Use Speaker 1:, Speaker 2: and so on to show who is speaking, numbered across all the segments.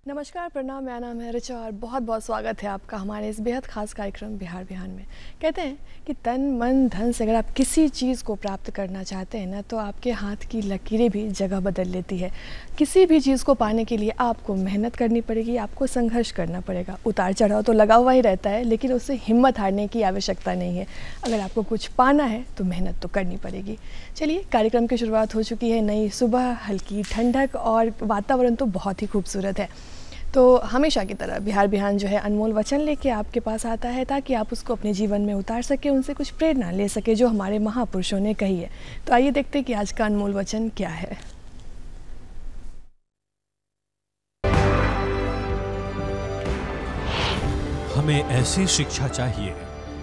Speaker 1: नमस्कार, प्रणाम। मेरा नाम है ऋचा और बहुत बहुत स्वागत है आपका हमारे इस बेहद ख़ास कार्यक्रम बिहार बिहान में। कहते हैं कि तन मन धन से अगर आप किसी चीज़ को प्राप्त करना चाहते हैं ना, तो आपके हाथ की लकीरें भी जगह बदल लेती है। किसी भी चीज़ को पाने के लिए आपको मेहनत करनी पड़ेगी, आपको संघर्ष करना पड़ेगा। उतार चढ़ाव तो लगा हुआ ही रहता है, लेकिन उससे हिम्मत हारने की आवश्यकता नहीं है। अगर आपको कुछ पाना है तो मेहनत तो करनी पड़ेगी। चलिए, कार्यक्रम की शुरुआत हो चुकी है। नई सुबह, हल्की ठंडक और वातावरण तो बहुत ही खूबसूरत है। तो हमेशा की तरह बिहार बिहान जो है अनमोल वचन लेके आपके पास आता है, ताकि आप उसको अपने जीवन में उतार सके, उनसे कुछ प्रेरणा ले सके जो हमारे महापुरुषों ने कही है। तो आइए देखते हैं कि आज का अनमोल वचन क्या है।
Speaker 2: हमें ऐसी शिक्षा चाहिए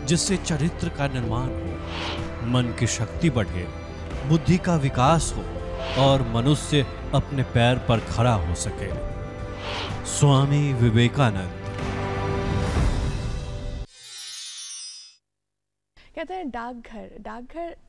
Speaker 2: जिससे चरित्र का निर्माण हो, मन की शक्ति बढ़े, बुद्धि का विकास हो और मनुष्य अपने पैर पर खड़ा हो सके। स्वामी विवेकानंद।
Speaker 1: कहते हैं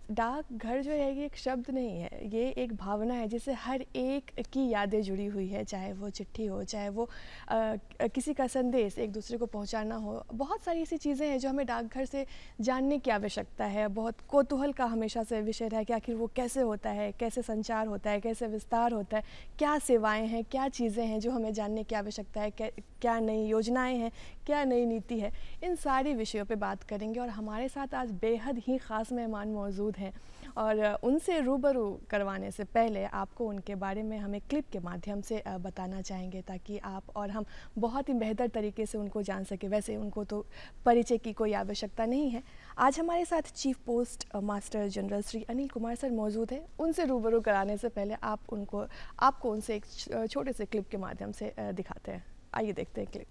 Speaker 1: डाकघर जो है ये एक शब्द नहीं है, ये एक भावना है जिससे हर एक की यादें जुड़ी हुई है। चाहे वो चिट्ठी हो, चाहे वो किसी का संदेश एक दूसरे को पहुंचाना हो। बहुत सारी ऐसी चीज़ें हैं जो हमें डाकघर से जानने की आवश्यकता है। बहुत कौतूहल का हमेशा से विषय रहा है कि आखिर वो कैसे होता है, कैसे संचार होता है, कैसे विस्तार होता है, क्या सेवाएँ हैं, क्या चीज़ें हैं जो हमें जानने की आवश्यकता है, क्या नई योजनाएँ हैं, क्या नई नीति है। इन सारी विषयों पे बात करेंगे और हमारे साथ आज बेहद ही ख़ास मेहमान मौजूद हैं। और उनसे रूबरू करवाने से पहले आपको उनके बारे में हमें क्लिप के माध्यम से बताना चाहेंगे, ताकि आप और हम बहुत ही बेहतर तरीके से उनको जान सकें। वैसे उनको तो परिचय की कोई आवश्यकता नहीं है। आज हमारे साथ chief post master general Shri Anil Kumar sir मौजूद हैं। उनसे रूबरू कराने से पहले आपको उनसे एक छोटे से क्लिप के माध्यम से दिखाते हैं। आइए देखते हैं क्लिप।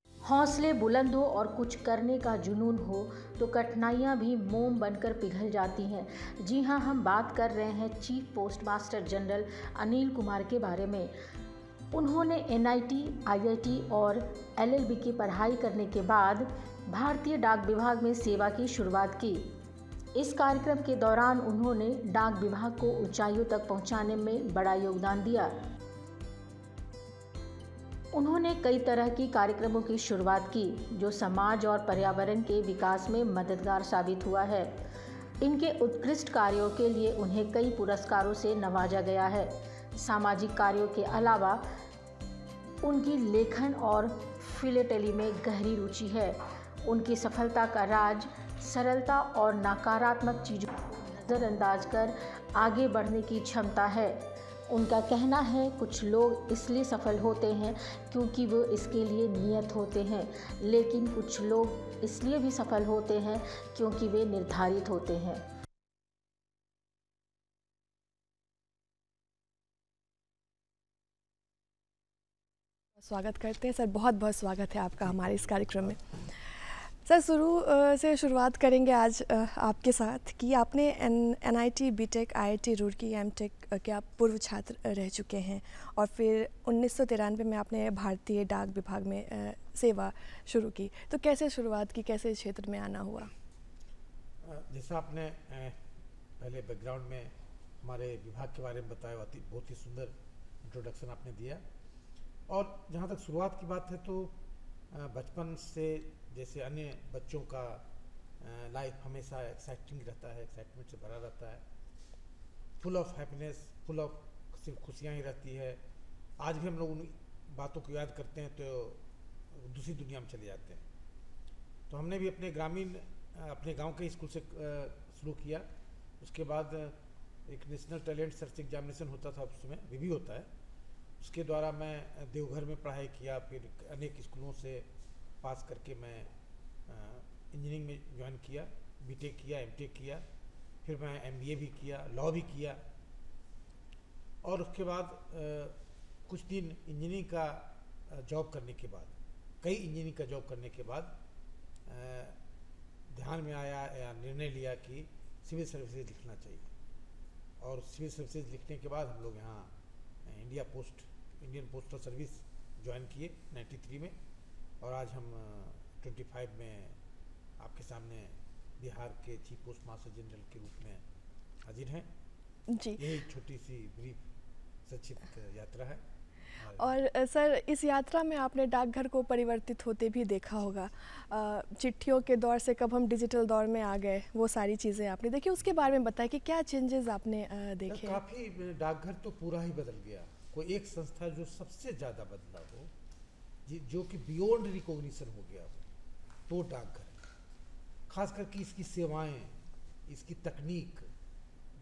Speaker 3: हौसले बुलंद हो और कुछ करने का जुनून हो तो कठिनाइयाँ भी मोम बनकर पिघल जाती हैं। जी हाँ, हम बात कर रहे हैं chief post master general Anil Kumar के बारे में। उन्होंने NIT, IIT और LLB की पढ़ाई करने के बाद भारतीय डाक विभाग में सेवा की शुरुआत की। इस कार्यक्रम के दौरान उन्होंने डाक विभाग को ऊंचाइयों तक पहुंचाने में बड़ा योगदान दिया। उन्होंने कई तरह की कार्यक्रमों की शुरुआत की जो समाज और पर्यावरण के विकास में मददगार साबित हुआ है। इनके उत्कृष्ट कार्यों के लिए उन्हें कई पुरस्कारों से नवाजा गया है। सामाजिक कार्यों के अलावा उनकी लेखन और फिलेटली में गहरी रुचि है। उनकी सफलता का राज सरलता और नकारात्मक चीज़ों को नज़रअंदाज कर आगे बढ़ने की क्षमता है। उनका कहना है, कुछ लोग इसलिए सफल होते हैं क्योंकि वो इसके लिए नियत होते हैं, लेकिन कुछ लोग इसलिए भी सफल होते हैं क्योंकि वे निर्धारित होते हैं।
Speaker 1: स्वागत करते हैं सर, बहुत बहुत स्वागत है आपका हमारे इस कार्यक्रम में। सर, से शुरुआत करेंगे आज आपके साथ कि आपने NIT, BTech, IIT Roorkee, MTech के आप पूर्व छात्र रह चुके हैं और फिर 1993 में आपने भारतीय डाक विभाग में सेवा शुरू की। तो कैसे शुरुआत की, कैसे इस क्षेत्र में आना हुआ?
Speaker 4: जैसा आपने पहले बैकग्राउंड में हमारे विभाग के बारे में बताया, बहुत ही सुंदर इंट्रोडक्शन आपने दिया। और जहाँ तक शुरुआत की बात है तो बचपन से जैसे अन्य बच्चों का लाइफ हमेशा एक्साइटिंग रहता है, एक्साइटमेंट से भरा रहता है, full of happiness, full of सिर्फ खुशियाँ ही रहती है। आज भी हम लोग उन बातों को याद करते हैं तो दूसरी दुनिया में चले जाते हैं। तो हमने भी अपने गांव के स्कूल से शुरू किया। उसके बाद एक नेशनल टैलेंट सर्च एग्जामिनेशन होता था, उस समय अभी भी होता है, उसके द्वारा मैं देवघर में पढ़ाई किया। फिर अनेक स्कूलों से पास करके मैं इंजीनियरिंग में ज्वाइन किया, BTech किया, MTech किया, फिर मैं MBA भी किया, लॉ भी किया। और उसके बाद कुछ दिन इंजीनियरिंग का जॉब करने के बाद, कई इंजीनियरिंग का जॉब करने के बाद ध्यान में आया या निर्णय लिया कि सिविल सर्विसेज लिखना चाहिए। और सिविल सर्विसेज लिखने के बाद हम लोग यहाँ इंडियन पोस्टल सर्विस ज्वाइन किए 93 में। और आज हम 25 में आपके सामने बिहार के चीफ पोस्ट मास्टर जनरल के रूप में हाजिर हैं।
Speaker 1: जी,
Speaker 4: यही छोटी सी ब्रीफ संक्षिप्त यात्रा है।
Speaker 1: और सर, इस यात्रा में आपने डाकघर को परिवर्तित होते भी देखा होगा। चिट्ठियों के दौर से कब हम डिजिटल दौर में आ गए, वो सारी चीज़ें आपने देखी। उसके बारे में बताएं कि क्या चेंजेस आपने देखे।
Speaker 4: काफ़ी डाकघर तो पूरा ही बदल गया। कोई एक संस्था जो सबसे ज़्यादा बदला हो, जो कि बियॉन्ड रिकॉग्निशन हो गया हो, तो डाकघर है। खास करके इसकी सेवाएं, इसकी तकनीक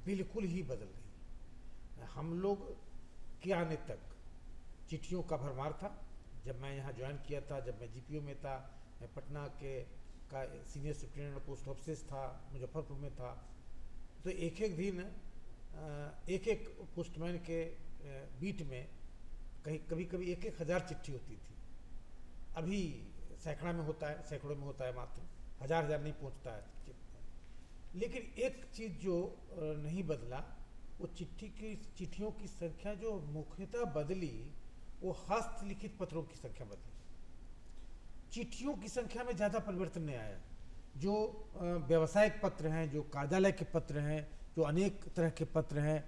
Speaker 4: बिल्कुल ही बदल गई। हम लोग के आने तक चिट्ठियों का भरमार था। जब मैं यहाँ ज्वाइन किया था, जब मैं जीपीओ में था, मैं पटना के का सीनियर सुप्रिटेंडेंट पोस्ट ऑफिस था, मुजफ्फरपुर में था, तो एक एक दिन एक एक पोस्टमैन के बीट में कहीं कभी कभी 1,000 चिट्ठी होती थी। अभी सैकड़ा में होता है, सैकड़ों में होता है, मात्र हजार नहीं पहुँचता है। लेकिन एक चीज़ जो नहीं बदला, वो चिट्ठियों की संख्या जो मुख्यतः बदली, वो हस्तलिखित पत्रों की संख्या बदली। चिट्ठियों की संख्या में ज़्यादा परिवर्तन नहीं आया। जो व्यावसायिक पत्र हैं, जो कार्यालय के पत्र हैं, जो अनेक तरह के पत्र हैं,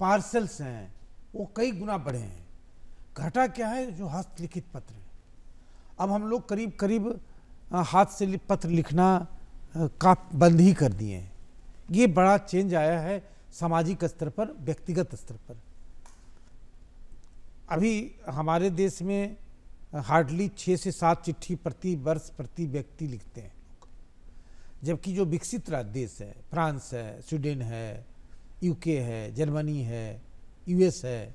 Speaker 4: पार्सल्स हैं, वो कई गुना बढ़े हैं। घटा क्या है? जो हस्तलिखित पत्र हैं। अब हम लोग करीब करीब हाथ से पत्र लिखना का बंद ही कर दिए हैं। ये बड़ा चेंज आया है सामाजिक स्तर पर, व्यक्तिगत स्तर पर। अभी हमारे देश में हार्डली 6 से 7 चिट्ठी प्रति वर्ष प्रति व्यक्ति लिखते हैं लोग, जबकि जो विकसित देश है, फ्रांस है, स्वीडन है, यूके है, जर्मनी है, यूएस है,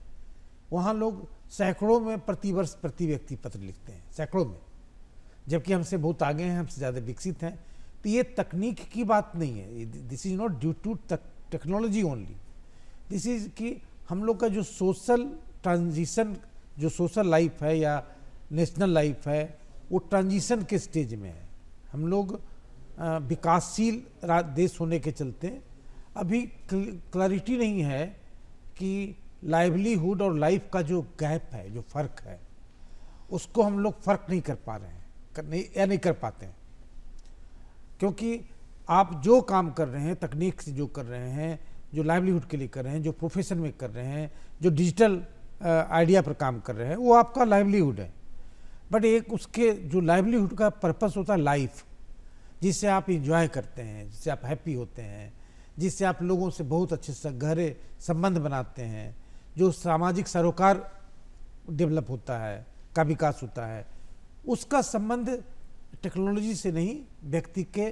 Speaker 4: वहाँ लोग सैकड़ों में प्रति वर्ष प्रति व्यक्ति पत्र लिखते हैं, सैकड़ों में। जबकि हमसे बहुत आगे हैं, हमसे ज़्यादा विकसित हैं। तो ये तकनीक की बात नहीं है, this is not due to technology only. This is कि हम लोग का जो सोशल ट्रांजिशन, जो सोशल लाइफ है या नेशनल लाइफ है, वो ट्रांजिशन के स्टेज में है। हम लोग विकासशील देश होने के चलते अभी क्लैरिटी नहीं है कि लाइवलीहुड और लाइफ का जो गैप है, जो फ़र्क है, उसको हम लोग फ़र्क नहीं कर पा रहे हैं, नहीं कर पाते हैं। क्योंकि आप जो काम कर रहे हैं, तकनीक से जो कर रहे हैं, जो लाइवलीहुड के लिए कर रहे हैं, जो प्रोफेशन में कर रहे हैं, जो डिजिटल आइडिया पर काम कर रहे हैं, वो आपका लाइवलीहुड है। बट एक उसके जो लाइवलीहुड का पर्पस होता है लाइफ, जिससे आप इंजॉय करते हैं, जिससे आप हैप्पी होते हैं, जिससे आप लोगों से बहुत अच्छे से गहरे संबंध बनाते हैं, जो सामाजिक सरोकार डेवलप होता है, का विकास होता है, उसका संबंध टेक्नोलॉजी से नहीं, व्यक्ति के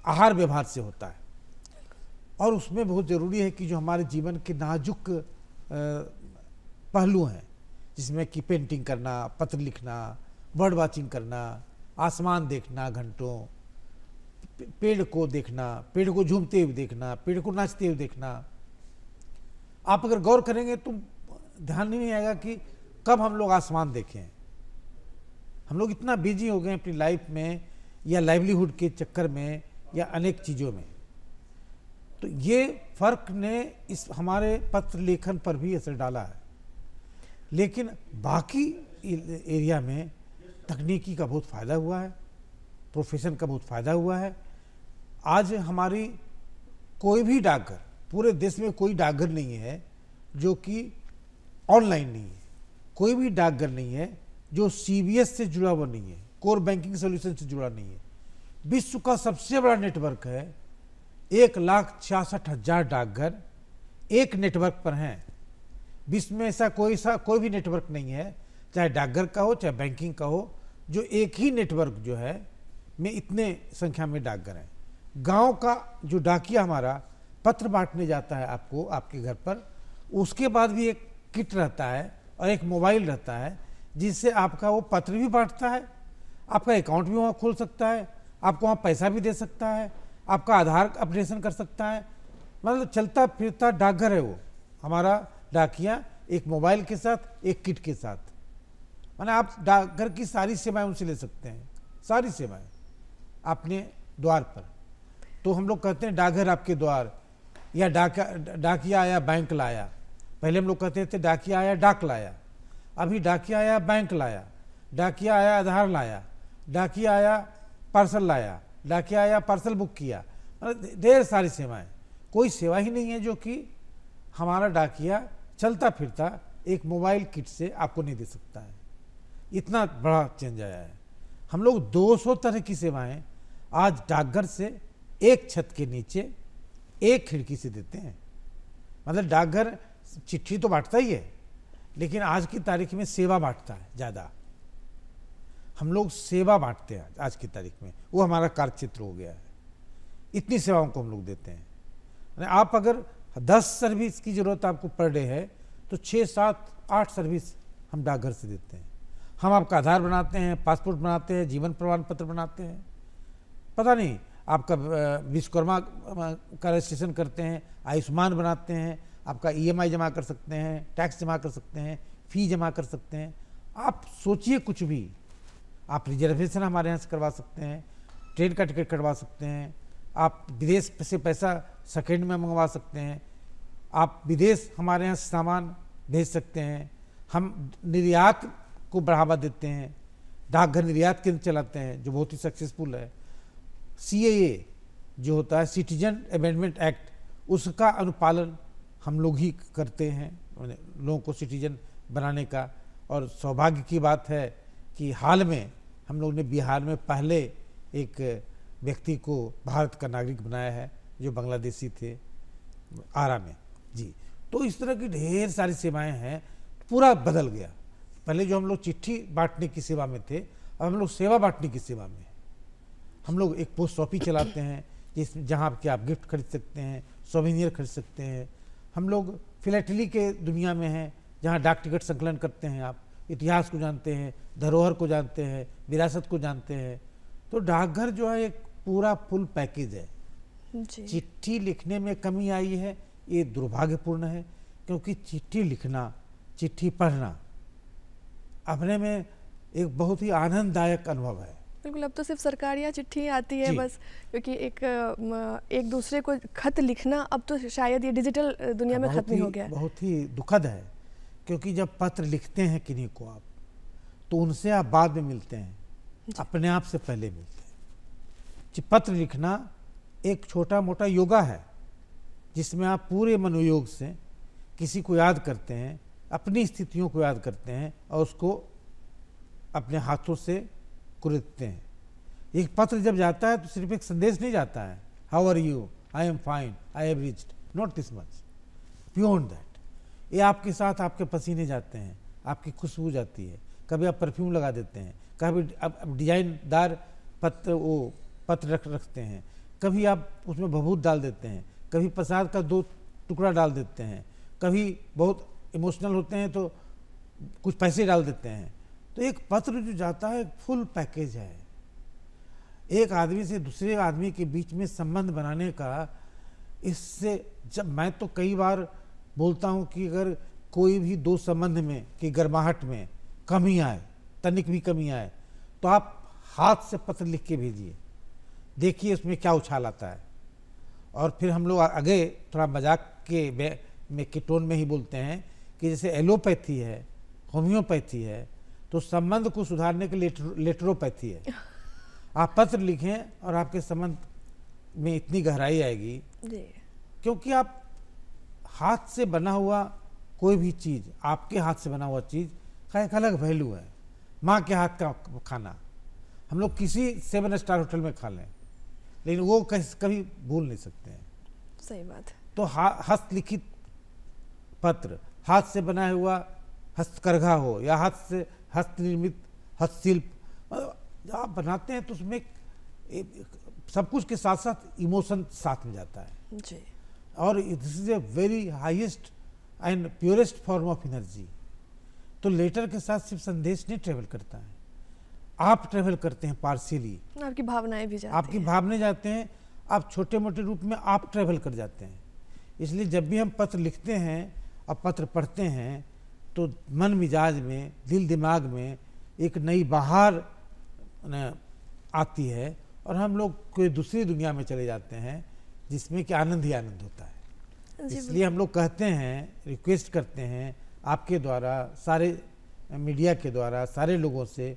Speaker 4: आहार व्यवहार से होता है। और उसमें बहुत ज़रूरी है कि जो हमारे जीवन के नाजुक पहलू हैं, जिसमें कि पेंटिंग करना, पत्र लिखना, बर्ड वॉचिंग करना, आसमान देखना घंटों, पेड़ को देखना, पेड़ को झूमते हुए देखना, पेड़ को नाचते हुए देखना। आप अगर गौर करेंगे तो ध्यान नहीं आएगा कि कब हम लोग आसमान देखें। हम लोग इतना बिजी हो गए अपनी लाइफ में या लाइवलीहुड के चक्कर में या अनेक चीज़ों में। तो ये फ़र्क ने इस हमारे पत्र लेखन पर भी असर डाला है। लेकिन बाकी एरिया में तकनीकी का बहुत फ़ायदा हुआ है, प्रोफेशन का बहुत फ़ायदा हुआ है। आज हमारी कोई भी डाकघर, पूरे देश में कोई डाकघर नहीं है जो कि ऑनलाइन नहीं है। कोई भी डाकघर नहीं है जो सीबीएस से जुड़ा हुआ नहीं है, कोर बैंकिंग सॉल्यूशन से जुड़ा नहीं है। विश्व का सबसे बड़ा नेटवर्क है, 1,66,000 डाकघर एक नेटवर्क पर हैं। विश्व में ऐसा कोई भी नेटवर्क नहीं है, चाहे डाकघर का हो चाहे बैंकिंग का हो, जो एक ही नेटवर्क जो है में इतने संख्या में डाकघर हैं। गांव का जो डाकिया हमारा पत्र बांटने जाता है आपको आपके घर पर, उसके बाद भी एक किट रहता है और एक मोबाइल रहता है जिससे आपका वो पत्र भी बांटता है, आपका अकाउंट भी वहाँ खोल सकता है, आपको वहाँ पैसा भी दे सकता है, आपका आधार अपडेशन कर सकता है। मतलब चलता फिरता डाकघर है वो हमारा डाकिया, एक मोबाइल के साथ, एक किट के साथ। माने आप डाकघर की सारी सेवाएं उनसे ले सकते हैं, सारी सेवाएं अपने द्वार पर। तो हम लोग कहते हैं डाकघर आपके द्वार, या डाकिया आया बैंक लाया। पहले हम लोग कहते थे डाकिया आया डाक लाया, अभी डाकिया आया बैंक लाया, डाकिया आया आधार लाया, डाकिया आया पार्सल लाया, डाकिया आया पार्सल बुक किया। ढेर सारी सेवाएं, कोई सेवा ही नहीं है जो कि हमारा डाकिया चलता फिरता एक मोबाइल किट से आपको नहीं दे सकता है। इतना बड़ा चेंज आया है। हम लोग 200 तरह की सेवाएं आज डाकघर से एक छत के नीचे एक खिड़की से देते हैं। मतलब डाकघर चिट्ठी तो बांटता ही है, लेकिन आज की तारीख में सेवा बांटता है ज़्यादा। हम लोग सेवा बांटते हैं आज की तारीख में, वो हमारा कार्यक्षेत्र हो गया है। इतनी सेवाओं को हम लोग देते हैं। आप अगर 10 सर्विस की ज़रूरत आपको पर डे है तो 6, 7, 8 सर्विस हम डाकघर से देते हैं। हम आपका आधार बनाते हैं, पासपोर्ट बनाते हैं, जीवन प्रमाण पत्र बनाते हैं, पता नहीं आपका विश्वकर्मा का रजिस्ट्रेशन करते हैं, आयुष्मान बनाते हैं, आपका EMI जमा कर सकते हैं, टैक्स जमा कर सकते हैं, फ़ी जमा कर सकते हैं। आप सोचिए कुछ भी, आप रिजर्वेशन हमारे यहाँ से करवा सकते हैं, ट्रेन का टिकट कटवा सकते हैं, आप विदेश से पैसा सेकेंड में मंगवा सकते हैं, आप विदेश हमारे यहाँ से सामान भेज सकते हैं। हम निर्यात को बढ़ावा देते हैं, डाकघर निर्यात केंद्र चलाते हैं जो बहुत ही सक्सेसफुल है। CAA जो होता है सिटीजन अमेंडमेंट एक्ट, उसका अनुपालन हम लोग ही करते हैं, लोगों को सिटीजन बनाने का। और सौभाग्य की बात है कि हाल में हम लोग ने बिहार में पहले एक व्यक्ति को भारत का नागरिक बनाया है जो बांग्लादेशी थे, आरा में जी। तो इस तरह की ढेर सारी सेवाएं हैं, पूरा बदल गया। पहले जो हम लोग चिट्ठी बांटने की सेवा में थे, अब हम लोग सेवा बांटने की सेवा में हैं। हम लोग एक पोस्ट ऑफिस चलाते हैं जिसमें जहाँ के आप गिफ्ट खरीद सकते हैं, सोवेनियर खरीद सकते हैं। हम लोग फिलैटली के दुनिया में हैं जहाँ डाक टिकट संकलन करते हैं, आप इतिहास को जानते हैं, धरोहर को जानते हैं, विरासत को जानते हैं। तो डाकघर जो है एक पूरा फुल पैकेज है
Speaker 1: जी।
Speaker 4: चिट्ठी लिखने में कमी आई है, ये दुर्भाग्यपूर्ण है, क्योंकि चिट्ठी लिखना, चिट्ठी पढ़ना अपने में एक बहुत ही आनंददायक अनुभव है।
Speaker 1: बिल्कुल, अब तो सिर्फ सरकारियाँ चिट्ठी आती है
Speaker 4: जी।
Speaker 1: बस, क्योंकि एक दूसरे को खत लिखना अब तो शायद ये डिजिटल दुनिया में खत्म ही हो गया है।
Speaker 4: बहुत ही दुखद है, क्योंकि जब पत्र लिखते हैं किन्हीं को आप, तो उनसे आप बाद में मिलते हैं, अपने आप से पहले मिलते हैं। पत्र लिखना एक छोटा मोटा योगा है जिसमें आप पूरे मनोयोग से किसी को याद करते हैं, अपनी स्थितियों को याद करते हैं और उसको अपने हाथों से कुरेदते हैं। एक पत्र जब जाता है तो सिर्फ एक संदेश नहीं जाता है, how are you, I am fine, I have reached, not this much, beyond that. ये आपके साथ आपके पसीने जाते हैं, आपकी खुशबू जाती है, कभी आप परफ्यूम लगा देते हैं, कभी आप डिजाइनदार पत्र रखते हैं, कभी आप उसमें भभूत डाल देते हैं, कभी प्रसाद का 2 टुकड़ा डाल देते हैं, कभी बहुत इमोशनल होते हैं तो कुछ पैसे डाल देते हैं। तो एक पत्र जो जाता है फुल पैकेज है। एक आदमी से दूसरे आदमी के बीच में संबंध बनाने का, इससे जब मैं तो कई बार बोलता हूँ कि अगर कोई भी 2 संबंध में कि गर्माहट में कमी आए, तनिक भी कमी आए, तो आप हाथ से पत्र लिख के भेजिए, देखिए उसमें क्या उछाल आता है। और फिर हम लोग आगे थोड़ा मजाक के टोन में ही बोलते हैं कि जैसे एलोपैथी है, होम्योपैथी है, तो संबंध को सुधारने के लिए लेटरोपैथी है। आप पत्र लिखें और आपके संबंध में इतनी गहराई आएगी
Speaker 1: जी।
Speaker 4: क्योंकि आप हाथ से बना हुआ कोई भी चीज़, आपके हाथ से बना हुआ चीज़ का एक अलग वैल्यू है। माँ के हाथ का खाना हम लोग किसी 7 स्टार होटल में खा लें, लेकिन वो कभी भूल नहीं सकते हैं।
Speaker 1: सही बात है।
Speaker 4: तो हस्तलिखित पत्र, हाथ से बना हुआ हस्तकरघा हो या हाथ से हस्तनिर्मित हस्तशिल्प, जब आप बनाते हैं तो उसमें सब कुछ के साथ साथ इमोशन साथ में जाता है
Speaker 1: जी।
Speaker 4: और this is a very highest and purest form of energy. तो लेटर के साथ सिर्फ संदेश नहीं ट्रेवल करता है, आप ट्रेवल करते हैं पार्शियली,
Speaker 1: आपकी भावनाएं भी जाती
Speaker 4: आपकी
Speaker 1: हैं।
Speaker 4: भावनाएं जाते हैं, आप छोटे मोटे रूप में आप ट्रेवल कर जाते हैं। इसलिए जब भी हम पत्र लिखते हैं और पत्र पढ़ते हैं तो मन मिजाज में, दिल दिमाग में एक नई बहार आती है और हम लोग कोई दूसरी दुनिया में चले जाते हैं जिसमें कि आनंद ही आनंद होता है।
Speaker 1: जी,
Speaker 4: इसलिए हम लोग कहते हैं, रिक्वेस्ट करते हैं आपके द्वारा, सारे मीडिया के द्वारा, सारे लोगों से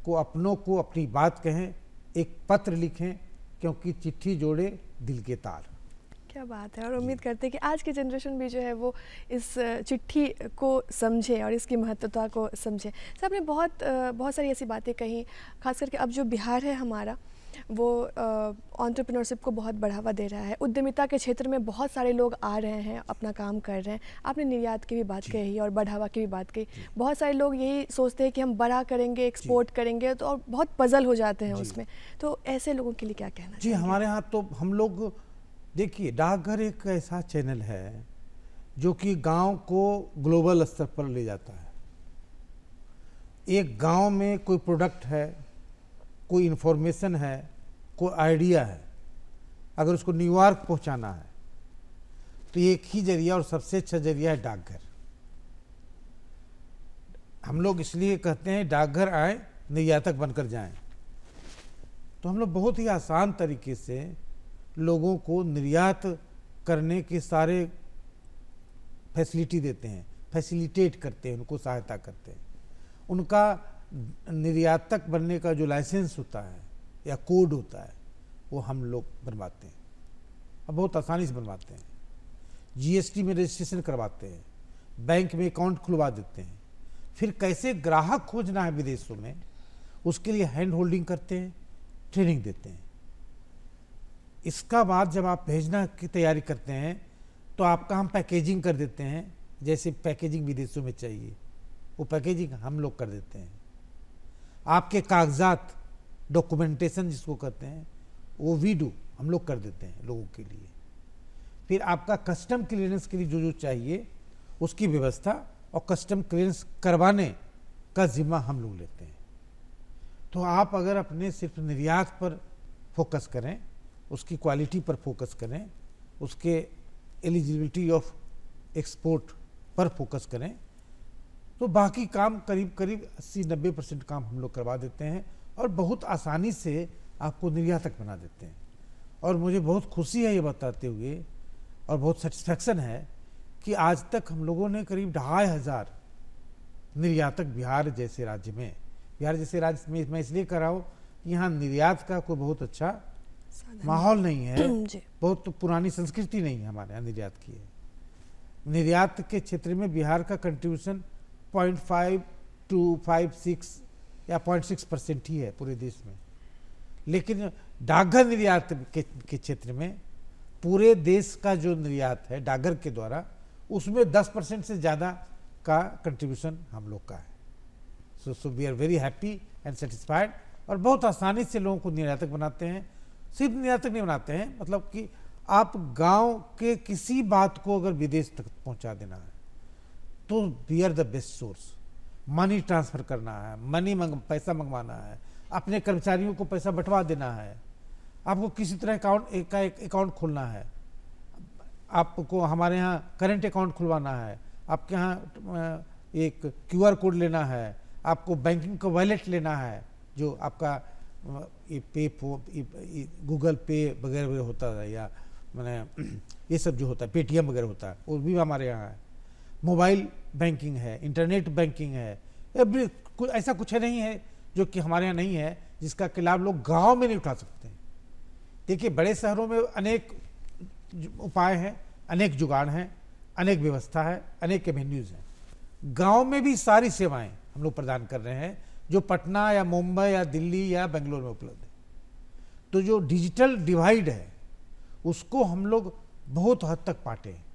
Speaker 4: को अपनों को अपनी बात कहें, एक पत्र लिखें, क्योंकि चिट्ठी जोड़े दिल के तार।
Speaker 1: क्या बात है। और उम्मीद करते हैं कि आज की जनरेशन भी जो है वो इस चिट्ठी को समझे और इसकी महत्वता को समझे। सर आपने बहुत सारी ऐसी बातें कही, खास करके अब जो बिहार है हमारा वो एंटरप्रेन्योरशिप को बहुत बढ़ावा दे रहा है। उद्यमिता के क्षेत्र में बहुत सारे लोग आ रहे हैं, अपना काम कर रहे हैं। आपने निर्यात की भी बात कही और बढ़ावा की भी बात कही। बहुत सारे लोग यही सोचते हैं कि हम बड़ा करेंगे, एक्सपोर्ट करेंगे, तो और बहुत पजल हो जाते हैं उसमें। तो ऐसे लोगों के लिए क्या कहना
Speaker 4: जी? हमारे यहाँ तो हम लोग देखिए, डाकघर एक ऐसा चैनल है जो कि गांव को ग्लोबल स्तर पर ले जाता है। एक गांव में कोई प्रोडक्ट है, कोई इन्फॉर्मेशन है, कोई आइडिया है, अगर उसको न्यूयॉर्क पहुंचाना है तो एक ही जरिया और सबसे अच्छा जरिया है डाकघर। हम लोग इसलिए कहते हैं डाकघर आए निर्यातक बनकर जाएं। तो हम लोग बहुत ही आसान तरीके से लोगों को निर्यात करने के सारे फैसिलिटी देते हैं, फैसिलिटेट करते हैं, उनको सहायता करते हैं। उनका निर्यातक बनने का जो लाइसेंस होता है या कोड होता है वो हम लोग बनवाते हैं, अब बहुत आसानी से बनवाते हैं। जीएसटी में रजिस्ट्रेशन करवाते हैं, बैंक में अकाउंट खुलवा देते हैं। फिर कैसे ग्राहक खोजना है विदेशों में, उसके लिए हैंड होल्डिंग करते हैं, ट्रेनिंग देते हैं। इसका बाद जब आप भेजना की तैयारी करते हैं तो आपका हम पैकेजिंग कर देते हैं। जैसे पैकेजिंग विदेशों में चाहिए वो पैकेजिंग हम लोग कर देते हैं। आपके कागजात, डॉक्यूमेंटेशन जिसको कहते हैं, वो वीडू हम लोग कर देते हैं लोगों के लिए। फिर आपका कस्टम क्लियरेंस के लिए जो जो चाहिए उसकी व्यवस्था और कस्टम क्लियरेंस करवाने का जिम्मा हम लोग लेते हैं। तो आप अगर अपने सिर्फ निर्यात पर फोकस करें, उसकी क्वालिटी पर फोकस करें, उसके एलिजिबिलिटी ऑफ एक्सपोर्ट पर फोकस करें, तो बाकी काम करीब करीब 80-90% काम हम लोग करवा देते हैं और बहुत आसानी से आपको निर्यातक बना देते हैं। और मुझे बहुत खुशी है ये बताते हुए और बहुत सेटिस्फैक्शन है कि आज तक हम लोगों ने करीब 2500 निर्यातक बिहार जैसे राज्य में, बिहार जैसे राज्य में मैं इसलिए कर रहा हूँ, यहाँ निर्यात का कोई बहुत अच्छा माहौल नहीं है, बहुत पुरानी संस्कृति नहीं है हमारे यहाँ निर्यात की है। निर्यात के क्षेत्र में बिहार का कंट्रीब्यूशन 0.5 to 5-6 या 0.6% ही है पूरे देश में। लेकिन डाकघर निर्यात के क्षेत्र में पूरे देश का जो निर्यात है डाकघर के द्वारा, उसमें 10% से ज़्यादा का कंट्रीब्यूशन हम लोग का है। So we are very happy and satisfied. और बहुत आसानी से लोगों को निर्यातक बनाते हैं। सिर्फ निर्यातक नहीं बनाते हैं, मतलब कि आप गांव के किसी बात को अगर विदेश तक पहुंचा देना है तो we are the best source. Money transfer करना है, पैसा मंगवाना है, अपने कर्मचारियों को पैसा बंटवा देना है, आपको किसी तरह अकाउंट खोलना है, आपको हमारे यहाँ करंट अकाउंट खुलवाना है, आपके यहाँ एक QR कोड लेना है, आपको बैंकिंग का वॉलेट लेना है, जो आपका ये गूगल पे वगैरह वगैरह होता है, या मैंने ये सब जो होता है पेटीएम वगैरह होता है, वो भी हमारे यहाँ है। मोबाइल बैंकिंग है, इंटरनेट बैंकिंग है, ऐसा कुछ नहीं है जो कि हमारे यहाँ नहीं है, जिसका कि लाभ लोग गांव में नहीं उठा सकते हैं। देखिए, बड़े शहरों में अनेक उपाय हैं, अनेक जुगाड़ हैं, अनेक व्यवस्था है, अनेक एवेन्यूज हैं। गांव में भी सारी सेवाएं हम लोग प्रदान कर रहे हैं जो पटना या मुंबई या दिल्ली या बेंगलोर में उपलब्ध है। तो जो डिजिटल डिवाइड है उसको हम लोग बहुत हद तक पाटे हैं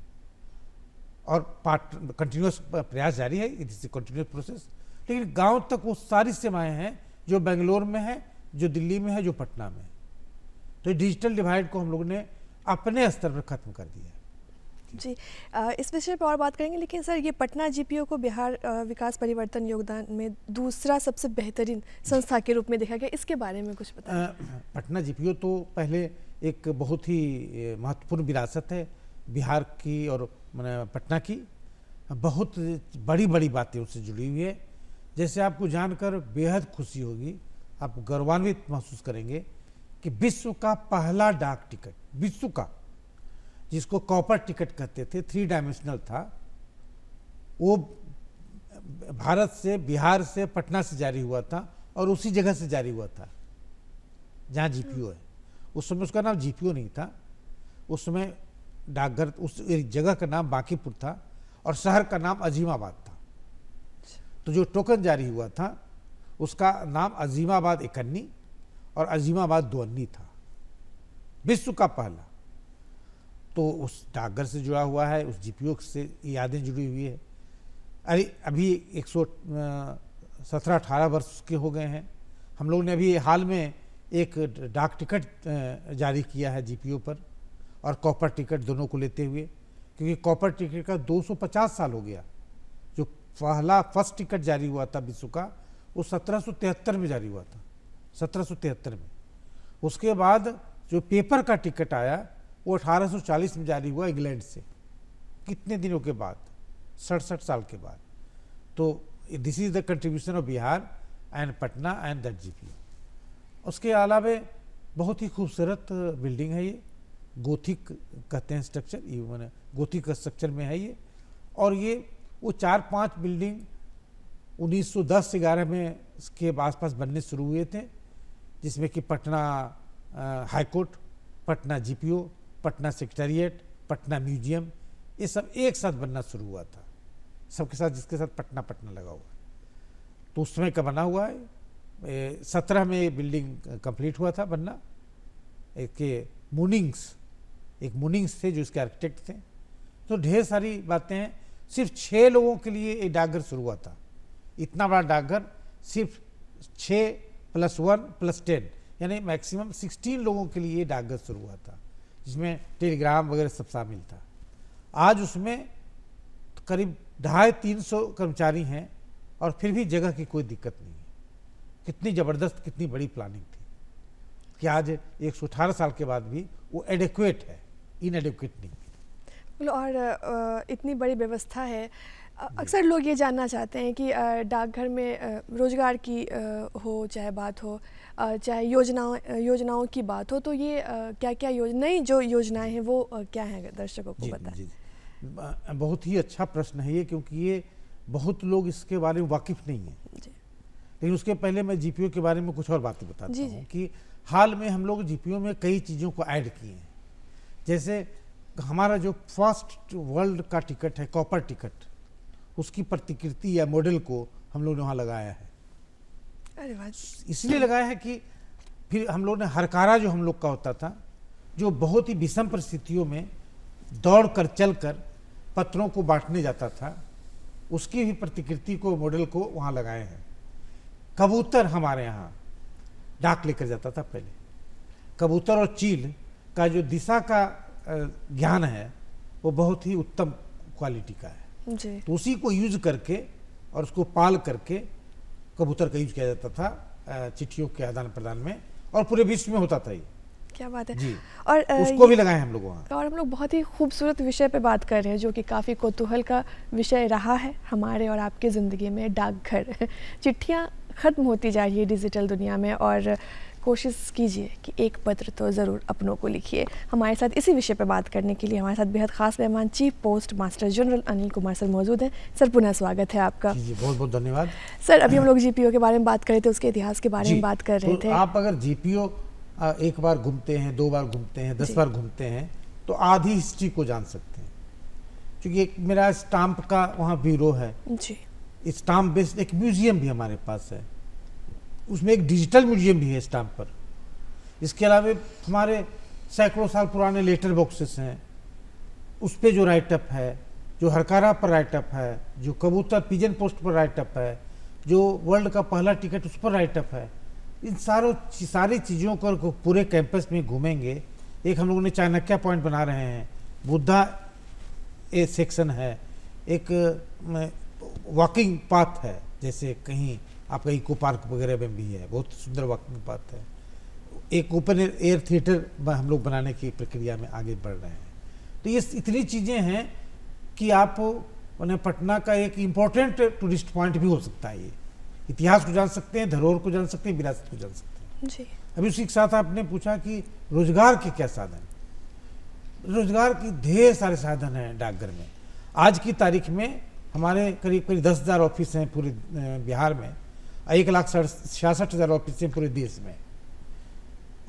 Speaker 4: और कंटिन्यूस प्रयास जारी है, इट इज कंटिन्यूस प्रोसेस। लेकिन गांव तक वो सारी सेवाएं हैं जो बेंगलोर में है, जो दिल्ली में है, जो पटना में है। तो डिजिटल डिवाइड को हम लोगों ने अपने स्तर पर खत्म कर दिया है।
Speaker 1: जी, इस विषय पर और बात करेंगे, लेकिन सर ये पटना जीपीओ को बिहार विकास परिवर्तन योगदान में दूसरा सबसे बेहतरीन संस्था के रूप में देखा गया, इसके बारे में कुछ बताएं।
Speaker 4: पटना जीपीओ तो पहले एक बहुत ही महत्वपूर्ण विरासत है बिहार की और पटना की। बहुत बड़ी बड़ी बातें उससे जुड़ी हुई है। जैसे आपको जानकर बेहद खुशी होगी, आप गौरवान्वित महसूस करेंगे कि विश्व का पहला डाक टिकट, विश्व का, जिसको कॉपर टिकट कहते थे, 3 डायमेंशनल था, वो भारत से, बिहार से, पटना से जारी हुआ था और उसी जगह से जारी हुआ था जहाँ जीपीओ है। उस समय उसका नाम जीपीओ नहीं था, उस समय डाकघर, उस एक जगह का नाम बांकीपुर था और शहर का नाम अजीमाबाद था। तो जो टोकन जारी हुआ था उसका नाम अजीमाबाद 51 और अजीमाबाद 52 था, विश्व का पहला। तो उस डाकघर से जुड़ा हुआ है, उस जीपीओ से यादें जुड़ी हुई है। अरे अभी 117-18 वर्ष के हो गए हैं। हम लोग ने अभी हाल में एक डाक टिकट जारी किया है जीपीओ पर, और कॉपर टिकट दोनों को लेते हुए, क्योंकि कॉपर टिकट का 250 साल हो गया। जो पहला फर्स्ट टिकट जारी हुआ था विश्व का, वो 1773 में जारी हुआ था, 1773 में। उसके बाद जो पेपर का टिकट आया वो 1840 में जारी हुआ इंग्लैंड से, कितने दिनों के बाद, 67 साल के बाद। तो this is the contribution of Bihar and Patna and that GPO. उसके अलावा बहुत ही खूबसूरत बिल्डिंग है ये, गोथिक कहते हैं स्ट्रक्चर, ये मैंने गोथिक स्ट्रक्चर में है ये। और ये वो 4-5 बिल्डिंग 1910-11 में इसके आसपास बनने शुरू हुए थे, जिसमें कि Patna high court, Patna GPO, Patna secretariat, Patna museum, ये सब एक साथ बनना शुरू हुआ था, सबके साथ, जिसके साथ पटना पटना लगा हुआ है। तो उस समय का बना हुआ है। 17 में ये बिल्डिंग कंप्लीट हुआ था बनना। एक मुनिंग्स थे जो इसके आर्किटेक्ट थे। तो ढेर सारी बातें हैं। सिर्फ 6 लोगों के लिए एक डाकघर शुरू हुआ था। इतना बड़ा डाकघर सिर्फ 6 + 1 + 10 यानी मैक्सिमम 16 लोगों के लिए डाकघर शुरू हुआ था, जिसमें टेलीग्राम वगैरह सब शामिल था। आज उसमें करीब 250-300 कर्मचारी हैं और फिर भी जगह की कोई दिक्कत नहीं है। कितनी ज़बरदस्त, कितनी बड़ी प्लानिंग थी कि आज 118 साल के बाद भी वो एडिक्वेट है, इनएडिक्वेट नहीं है।
Speaker 1: और इतनी बड़ी व्यवस्था है। अक्सर लोग ये जानना चाहते हैं कि डाकघर में रोजगार की हो चाहे बात हो, चाहे योजनाओं की बात हो, तो ये क्या क्या नई जो योजनाएं हैं वो क्या हैं, दर्शकों को बताएं।
Speaker 4: बहुत ही अच्छा प्रश्न है ये, क्योंकि ये बहुत लोग इसके बारे में वाकिफ नहीं है। लेकिन उसके पहले मैं जीपीओ के बारे में कुछ और बातें बताता हूँ कि हाल में हम लोग जीपीओ में कई चीज़ों को ऐड किए हैं। जैसे हमारा जो फर्स्ट वर्ल्ड का टिकट है, कॉपर टिकट, उसकी प्रतिकृति या मॉडल को हम लोग ने वहाँ लगाया है।
Speaker 1: अरे वाह।
Speaker 4: इसलिए लगाया है कि फिर हम लोग ने हरकारा जो हम लोग का होता था, जो बहुत ही विषम परिस्थितियों में दौड़ कर चल कर पत्रों को बांटने जाता था, उसकी भी प्रतिकृति को, मॉडल को वहाँ लगाए हैं। कबूतर हमारे यहाँ डाक लेकर जाता था पहले। कबूतर और चील का जो दिशा का ज्ञान है वो बहुत ही उत्तम क्वालिटी का है
Speaker 1: जी।
Speaker 4: तो उसी को यूज करके और उसको पाल करके कबूतर का यूज किया जाता था चिट्ठियों के आदान प्रदान में, और पूरे विश्व में होता था ये।
Speaker 1: क्या बात है
Speaker 4: जी।
Speaker 1: और
Speaker 4: उसको भी लगाए हम लोग वहाँ।
Speaker 1: और हम लोग बहुत ही खूबसूरत विषय पे बात कर रहे हैं, जो कि काफ़ी कौतूहल का विषय रहा है हमारे और आपके ज़िंदगी में, डाकघर। चिट्ठियाँ ख़त्म होती जा रही है डिजिटल दुनिया में, और कोशिश कीजिए कि एक पत्र तो ज़रूर अपनों को लिखिए। हमारे साथ इसी विषय पर बात करने के लिए हमारे साथ बेहद ख़ास मेहमान chief post master general Anil Kumar sir मौजूद हैं। सर पुनः स्वागत है आपका।
Speaker 4: जी बहुत बहुत धन्यवाद।
Speaker 1: सर अभी हम लोग जीपीओ के बारे में बात कर रहे थे, उसके इतिहास के बारे में बात कर रहे थे।
Speaker 4: आप अगर जीपीओ एक बार घूमते हैं, 2 बार घूमते हैं, 10 बार घूमते हैं, तो आधी हिस्ट्री को जान सकते हैं। क्योंकि एक मेरा स्टाम्प का वहाँ ब्यूरो है
Speaker 1: जी,
Speaker 4: स्टाम्प बेस्ड एक म्यूजियम भी हमारे पास है, उसमें एक डिजिटल म्यूजियम भी है स्टाम्प पर। इसके अलावा हमारे सैकड़ों साल पुराने लेटर बॉक्सेस हैं, उस पर जो राइटअप है, जो हरकारा पर राइटअप है, जो कबूतर पिजन पोस्ट पर राइटअप है, जो वर्ल्ड का पहला टिकट उस पर राइटअप है। इन सारी चीज़ों को पूरे कैंपस में घूमेंगे। एक हम लोगों ने चाणक्य पॉइंट बना रहे हैं, बुद्धा ए सेक्शन है, एक वॉकिंग पाथ है, जैसे कहीं आपका इको पार्क वगैरह में भी है, बहुत सुंदर वॉकिंग पाथ है। एक ओपन एयर थिएटर हम लोग बनाने की प्रक्रिया में आगे बढ़ रहे हैं। तो ये इतनी चीज़ें हैं कि आप पटना का एक इम्पोर्टेंट टूरिस्ट पॉइंट भी हो सकता है। ये इतिहास को जान सकते हैं, धरोहर को जान सकते हैं, विरासत को जान सकते हैं जी। अभी उसी के साथ आपने पूछा कि रोजगार के क्या साधन। रोजगार के ढेर सारे साधन हैं डाकघर में। आज की तारीख में हमारे करीब 10,000 ऑफिस हैं पूरे बिहार में, 1,66,000 ऑफिस हैं पूरे देश में।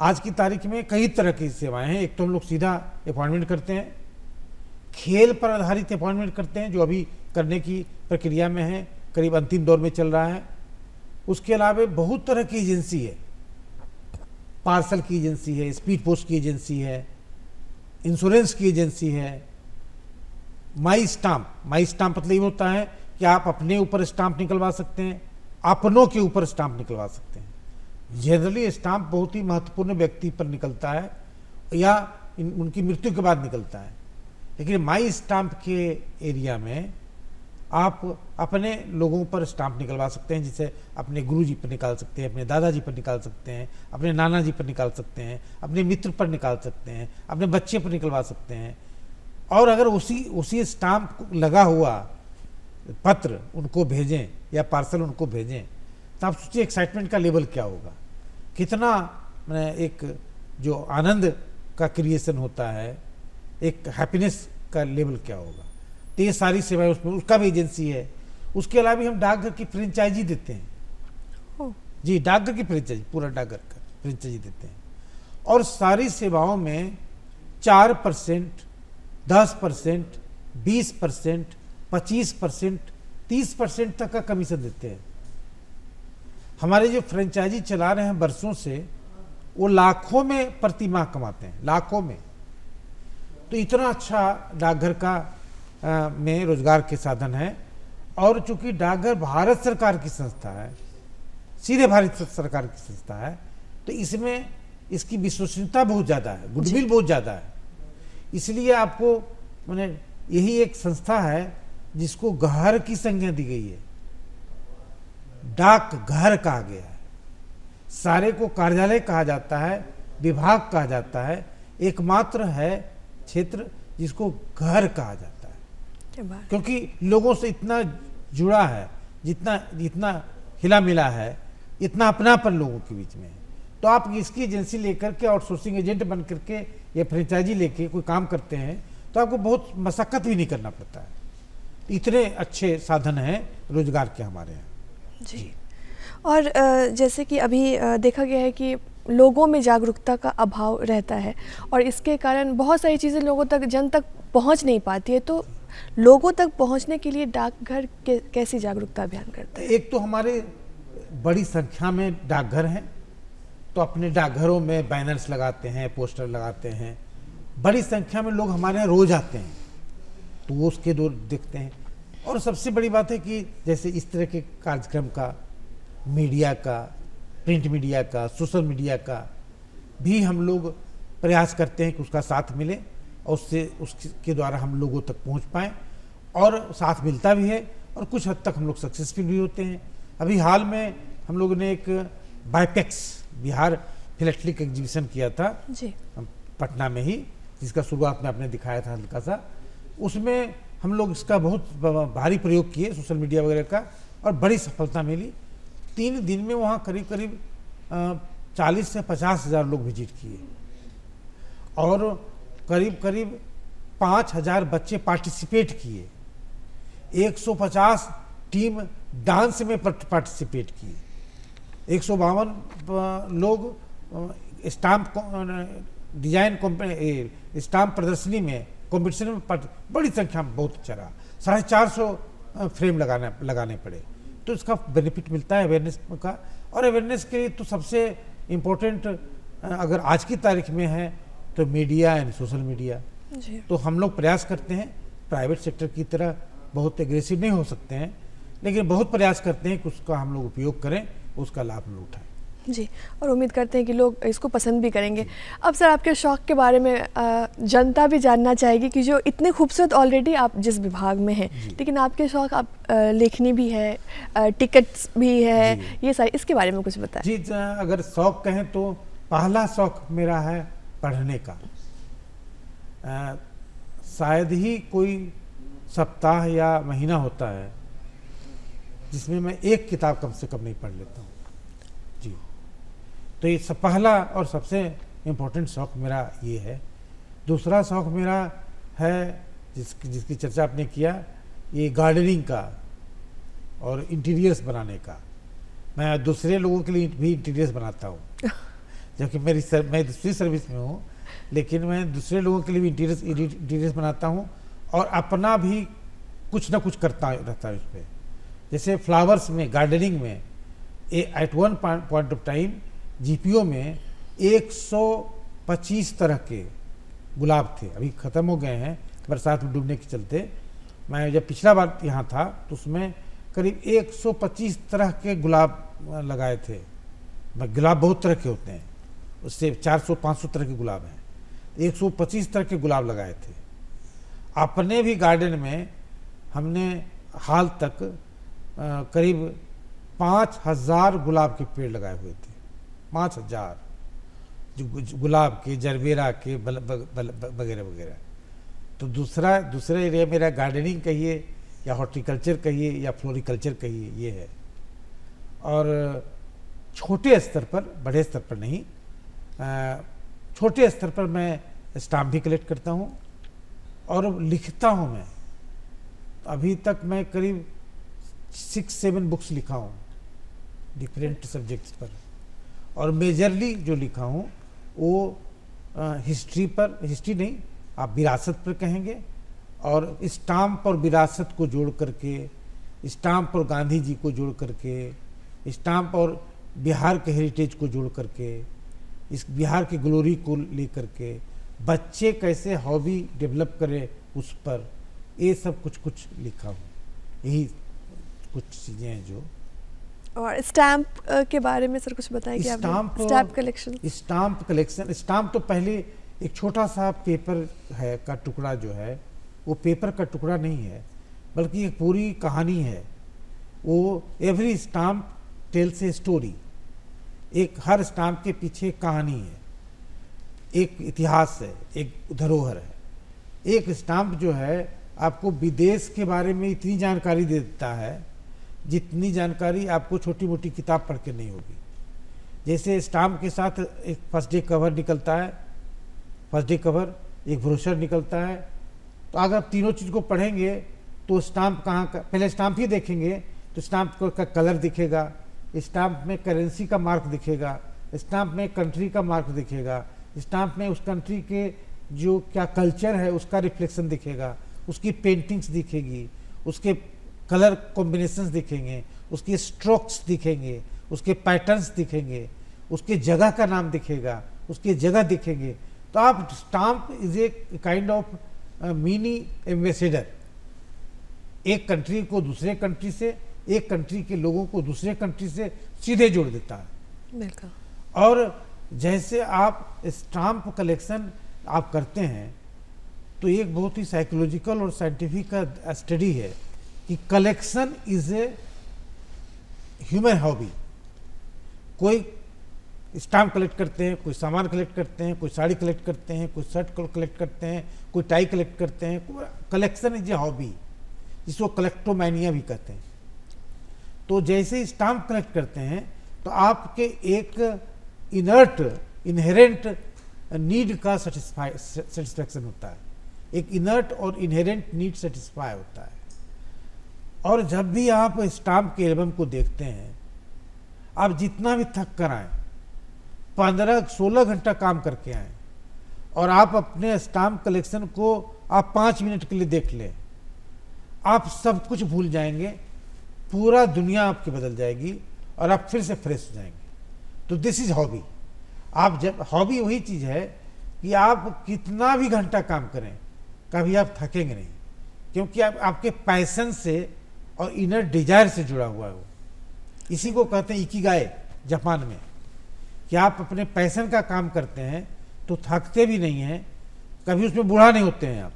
Speaker 4: आज की तारीख में कई तरह की सेवाएं हैं। एक तो हम लोग सीधा अपॉइंटमेंट करते हैं खेल पर आधारित अपॉइंटमेंट करते हैं, जो अभी करने की प्रक्रिया में है, करीब अंतिम दौर में चल रहा है। उसके अलावा बहुत तरह की एजेंसी है, पार्सल की एजेंसी है, स्पीड पोस्ट की एजेंसी है, इंश्योरेंस की एजेंसी है, माई स्टाम्प मतलब ये होता है कि आप अपने ऊपर स्टाम्प निकलवा सकते हैं, अपनों के ऊपर स्टाम्प निकलवा सकते हैं। जनरली स्टाम्प बहुत ही महत्वपूर्ण व्यक्ति पर निकलता है या उनकी मृत्यु के बाद निकलता है, लेकिन माई स्टाम्प के एरिया में आप अपने लोगों पर स्टाम्प निकलवा सकते हैं, जिसे अपने गुरुजी पर निकाल सकते हैं, अपने दादाजी पर निकाल सकते हैं, अपने नाना जी पर निकाल सकते हैं, अपने मित्र पर निकाल सकते हैं, अपने बच्चे पर निकलवा सकते हैं। और अगर उसी स्टाम्प लगा हुआ पत्र उनको भेजें या पार्सल उनको भेजें, तो आप सोचिए एक्साइटमेंट का लेवल क्या होगा, कितना एक जो आनंद का क्रिएशन होता है, एक हैप्पीनेस का लेवल क्या होगा। तो ये सारी सेवाएं उसमें, उसका भी एजेंसी है। उसके अलावा भी हम डाकघर की फ्रेंचाइजी देते हैं। जी, डाकघर की फ्रेंचाइजी, पूरा डाकघर का फ्रेंचाइजी देते हैं। और सारी सेवाओं में 4%, 10%, 20%, 25%, 30% तक का कमीशन देते हैं। हमारे जो फ्रेंचाइजी चला रहे हैं वर्षों से, वो लाखों में प्रति माह कमाते हैं, लाखों में। तो इतना अच्छा डाकघर का में रोजगार के साधन है। और चूंकि डाकघर भारत सरकार की संस्था है, सीधे भारत सरकार की संस्था है, तो इसमें इसकी विश्वसनीयता बहुत ज़्यादा है, गुडविल बहुत ज़्यादा है। इसलिए आपको मैंने यही एक संस्था है जिसको घर की संज्ञा दी गई है, डाक घर कहा गया है। सारे को कार्यालय कहा जाता है, विभाग कहा जाता है, एकमात्र है क्षेत्र जिसको घर कहा जाता है, क्योंकि लोगों से इतना जुड़ा है, जितना हिला मिला है, इतना अपनापन लोगों के बीच में है। तो आप इसकी एजेंसी लेकर के, आउटसोर्सिंग एजेंट बन करके या फ्रेंचाइजी लेके कोई काम करते हैं, तो आपको बहुत मशक्कत भी नहीं करना पड़ता है। इतने अच्छे साधन हैं रोजगार के हमारे यहाँ।
Speaker 1: जी। और जैसे कि अभी देखा गया है कि लोगों में जागरूकता का अभाव रहता है, और इसके कारण बहुत सारी चीज़ें लोगों तक, जन तक पहुंच नहीं पाती है। तो लोगों तक पहुंचने के लिए डाकघर कैसी जागरूकता अभियान करता है?
Speaker 4: एक तो हमारे बड़ी संख्या में डाकघर हैं, तो अपने डाकघरों में बैनर्स लगाते हैं, पोस्टर लगाते हैं। बड़ी संख्या में लोग हमारे यहाँ रोज आते हैं, तो वो उसके दौर देखते हैं। और सबसे बड़ी बात है कि जैसे इस तरह के कार्यक्रम का, मीडिया का, प्रिंट मीडिया का, सोशल मीडिया का भी हम लोग प्रयास करते हैं कि उसका साथ मिले और उसके द्वारा हम लोगों तक पहुंच पाएँ, और साथ मिलता भी है और कुछ हद तक हम लोग सक्सेसफुल भी होते हैं। अभी हाल में हम लोगों ने एक बाइपेक्स बिहार फिलेटलिक एग्जीबिशन किया था
Speaker 1: जी,
Speaker 4: पटना में ही, जिसका शुरुआत में आपने दिखाया था हल्का सा। उसमें हम लोग इसका बहुत भारी प्रयोग किए, सोशल मीडिया वगैरह का, और बड़ी सफलता मिली। 3 दिन में वहाँ करीब करीब 40 से 50 हज़ार लोग विजिट किए, और करीब करीब 5,000 बच्चे पार्टिसिपेट किए। 150 टीम डांस में पार्टिसिपेट किए। 152 लोग स्टाम्प डिजाइन स्टाम्प प्रदर्शनी में, कंपटीशन में बड़ी संख्या में बहुत अच्छा रहा। 450 फ्रेम लगाने पड़े। तो इसका बेनिफिट मिलता है अवेयरनेस का। और अवेयरनेस के लिए तो सबसे इम्पोर्टेंट अगर आज की तारीख में है तो मीडिया एंड सोशल मीडिया। तो हम लोग प्रयास करते हैं, प्राइवेट सेक्टर की तरह बहुत एग्रेसिव नहीं हो सकते हैं, लेकिन बहुत प्रयास करते हैं कि उसका हम लोग उपयोग करें, उसका लाभ हम लोग उठाएं।
Speaker 1: जी, और उम्मीद करते हैं कि लोग इसको पसंद भी करेंगे। अब सर, आपके शौक़ के बारे में जनता भी जानना चाहेगी कि जो इतने खूबसूरत, ऑलरेडी आप जिस विभाग में हैं, लेकिन आपके शौक़, आप लेखनी भी है, टिकट्स भी है, ये सारी, इसके बारे में कुछ बताएं।
Speaker 4: जी, अगर शौक़ कहें तो पहला शौक़ मेरा है पढ़ने का। शायद ही कोई सप्ताह या महीना होता है जिसमें मैं एक किताब कम से कम नहीं पढ़ लेता हूँ। जी, तो ये पहला और सबसे इम्पोर्टेंट शौक़ मेरा ये है। दूसरा शौक़ मेरा है जिसकी चर्चा आपने किया, ये गार्डनिंग का और इंटीरियर्स बनाने का। मैं दूसरे लोगों के लिए भी इंटीरियर्स बनाता हूँ, जबकि मैं दूसरी सर्विस में हूँ, लेकिन मैं दूसरे लोगों के लिए भी इंटीरियर्स बनाता हूँ। और अपना भी कुछ ना कुछ करता रहता है उस पर। जैसे फ्लावर्स में, गार्डनिंग में at one point of time GPO में 125 तरह के गुलाब थे, अभी ख़त्म हो गए हैं बरसात में डूबने के चलते। मैं जब पिछला बार यहाँ था तो उसमें करीब 125 तरह के गुलाब लगाए थे। गुलाब बहुत तरह के होते हैं, उससे 400-500 तरह के गुलाब हैं, 125 तरह के गुलाब लगाए थे। अपने भी गार्डन में हमने हाल तक करीब 5000 गुलाब के पेड़ लगाए हुए थे, 5000 जो गुलाब के, जरबेरा के, वगैरह वगैरह। तो दूसरा एरिया मेरा गार्डनिंग कहिए या हॉर्टिकल्चर कहिए या फ्लोरिकल्चर कहिए, ये है। और छोटे स्तर पर, बड़े स्तर पर नहीं, छोटे स्तर पर मैं स्टाम्प भी कलेक्ट करता हूँ और लिखता हूँ। मैं अभी तक मैं करीब 6-7 बुक्स लिखा हूँ डिफरेंट सब्जेक्ट्स पर, और मेजरली जो लिखा हूँ वो हिस्ट्री पर, हिस्ट्री नहीं आप विरासत पर कहेंगे, और स्टाम्प और विरासत को जोड़ करके, स्टाम्प और गांधी जी को जोड़ करके, स्टाम्प और बिहार के हेरिटेज को जोड़ करके, इस बिहार की ग्लोरी को लेकर के बच्चे कैसे हॉबी डेवलप करें उस पर, ये सब कुछ लिखा हूँ। यही कुछ चीज़ें हैं जो।
Speaker 1: और स्टैम्प के बारे में सर कुछ बताएं कि stamp collection? Stamp
Speaker 4: collection, stamp तो पहले एक छोटा सा पेपर है का टुकड़ा जो है, वो पेपर का टुकड़ा नहीं है बल्कि एक पूरी कहानी है। वो every stamp tales a story, एक हर स्टाम्प के पीछे एक कहानी है, एक इतिहास है, एक धरोहर है। एक स्टाम्प जो है आपको विदेश के बारे में इतनी जानकारी दे देता है जितनी जानकारी आपको छोटी मोटी किताब पढ़ के नहीं होगी। जैसे स्टाम्प के साथ एक फर्स्ट डे कवर निकलता है, फर्स्ट डे कवर, एक ब्रोशर निकलता है, तो अगर आप तीनों चीज़ को पढ़ेंगे तो स्टाम्प कहाँ का, पहले स्टाम्प ही देखेंगे तो स्टाम्प का कलर दिखेगा, स्टाम्प में करेंसी का मार्क दिखेगा, स्टाम्प में कंट्री का मार्क दिखेगा, स्टाम्प में उस कंट्री के जो क्या कल्चर है उसका रिफ्लेक्शन दिखेगा, उसकी पेंटिंग्स दिखेगी, उसके कलर कॉम्बिनेशंस दिखेंगे, उसके स्ट्रोक्स दिखेंगे, उसके पैटर्न्स दिखेंगे, उसके जगह का नाम दिखेगा, उसके जगह दिखेंगे। तो आप stamp is a kind of mini ambassador, एक कंट्री को दूसरे कंट्री से, एक कंट्री के लोगों को दूसरे कंट्री से सीधे जोड़ देता है।
Speaker 1: बिल्कुल।
Speaker 4: और जैसे आप स्टाम्प कलेक्शन आप करते हैं तो एक बहुत ही साइकोलॉजिकल और साइंटिफिक का स्टडी है कि collection is a human hobby. कोई स्टाम्प कलेक्ट करते हैं, कोई सामान कलेक्ट करते हैं, कोई साड़ी कलेक्ट करते हैं, कोई शर्ट कलेक्ट करते हैं, कोई टाई कलेक्ट करते हैं। कलेक्शन इज ए हॉबी, जिसको कलेक्टोमैनिया भी कहते हैं। तो जैसे स्टाम्प कलेक्ट करते हैं तो आपके एक इनर्ट, इनहेरेंट नीड का सेटिस्फैक्शन होता है, एक इनर्ट और इनहेरेंट नीड सेटिस्फाई होता है। और जब भी आप स्टाम्प के एल्बम को देखते हैं, आप जितना भी थक कर आए, 15-16 घंटा काम करके आए, और आप अपने स्टाम्प कलेक्शन को आप 5 मिनट के लिए देख लें, आप सब कुछ भूल जाएंगे, पूरा दुनिया आपकी बदल जाएगी और आप फिर से फ्रेश हो जाएंगे। तो दिस इज हॉबी। आप जब, हॉबी वही चीज़ है कि आप कितना भी घंटा काम करें कभी आप थकेंगे नहीं, क्योंकि आप आपके पैशन से और इनर डिजायर से जुड़ा हुआ है वो। इसी को कहते हैं इकिगाई जापान में, कि आप अपने पैशन का काम करते हैं तो थकते भी नहीं हैं, कभी उसमें बूढ़ा नहीं होते हैं आप,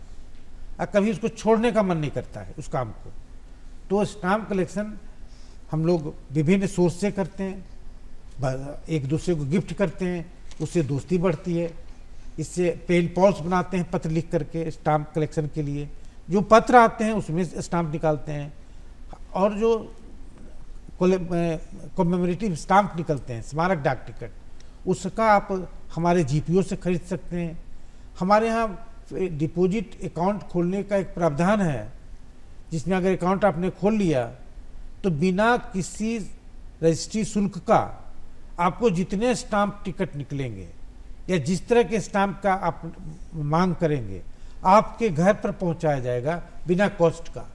Speaker 4: और कभी उसको छोड़ने का मन नहीं करता है उस काम को। तो स्टाम्प कलेक्शन हम लोग विभिन्न सोर्स से करते हैं, एक दूसरे को गिफ्ट करते हैं, उससे दोस्ती बढ़ती है। इससे पेन पॉल्स बनाते हैं पत्र लिख करके स्टाम्प कलेक्शन के लिए, जो पत्र आते हैं उसमें स्टाम्प निकालते हैं, और जो कॉमेमोरेटिव स्टाम्प निकलते हैं, स्मारक डाक टिकट, उसका आप हमारे जीपीओ से खरीद सकते हैं। हमारे यहाँ डिपॉजिट अकाउंट खोलने का एक प्रावधान है, जिसमें अगर अकाउंट आपने खोल लिया तो बिना किसी रजिस्ट्री शुल्क का आपको जितने स्टाम्प टिकट निकलेंगे या जिस तरह के स्टाम्प का आप मांग करेंगे, आपके घर पर पहुंचाया जाएगा बिना कॉस्ट का।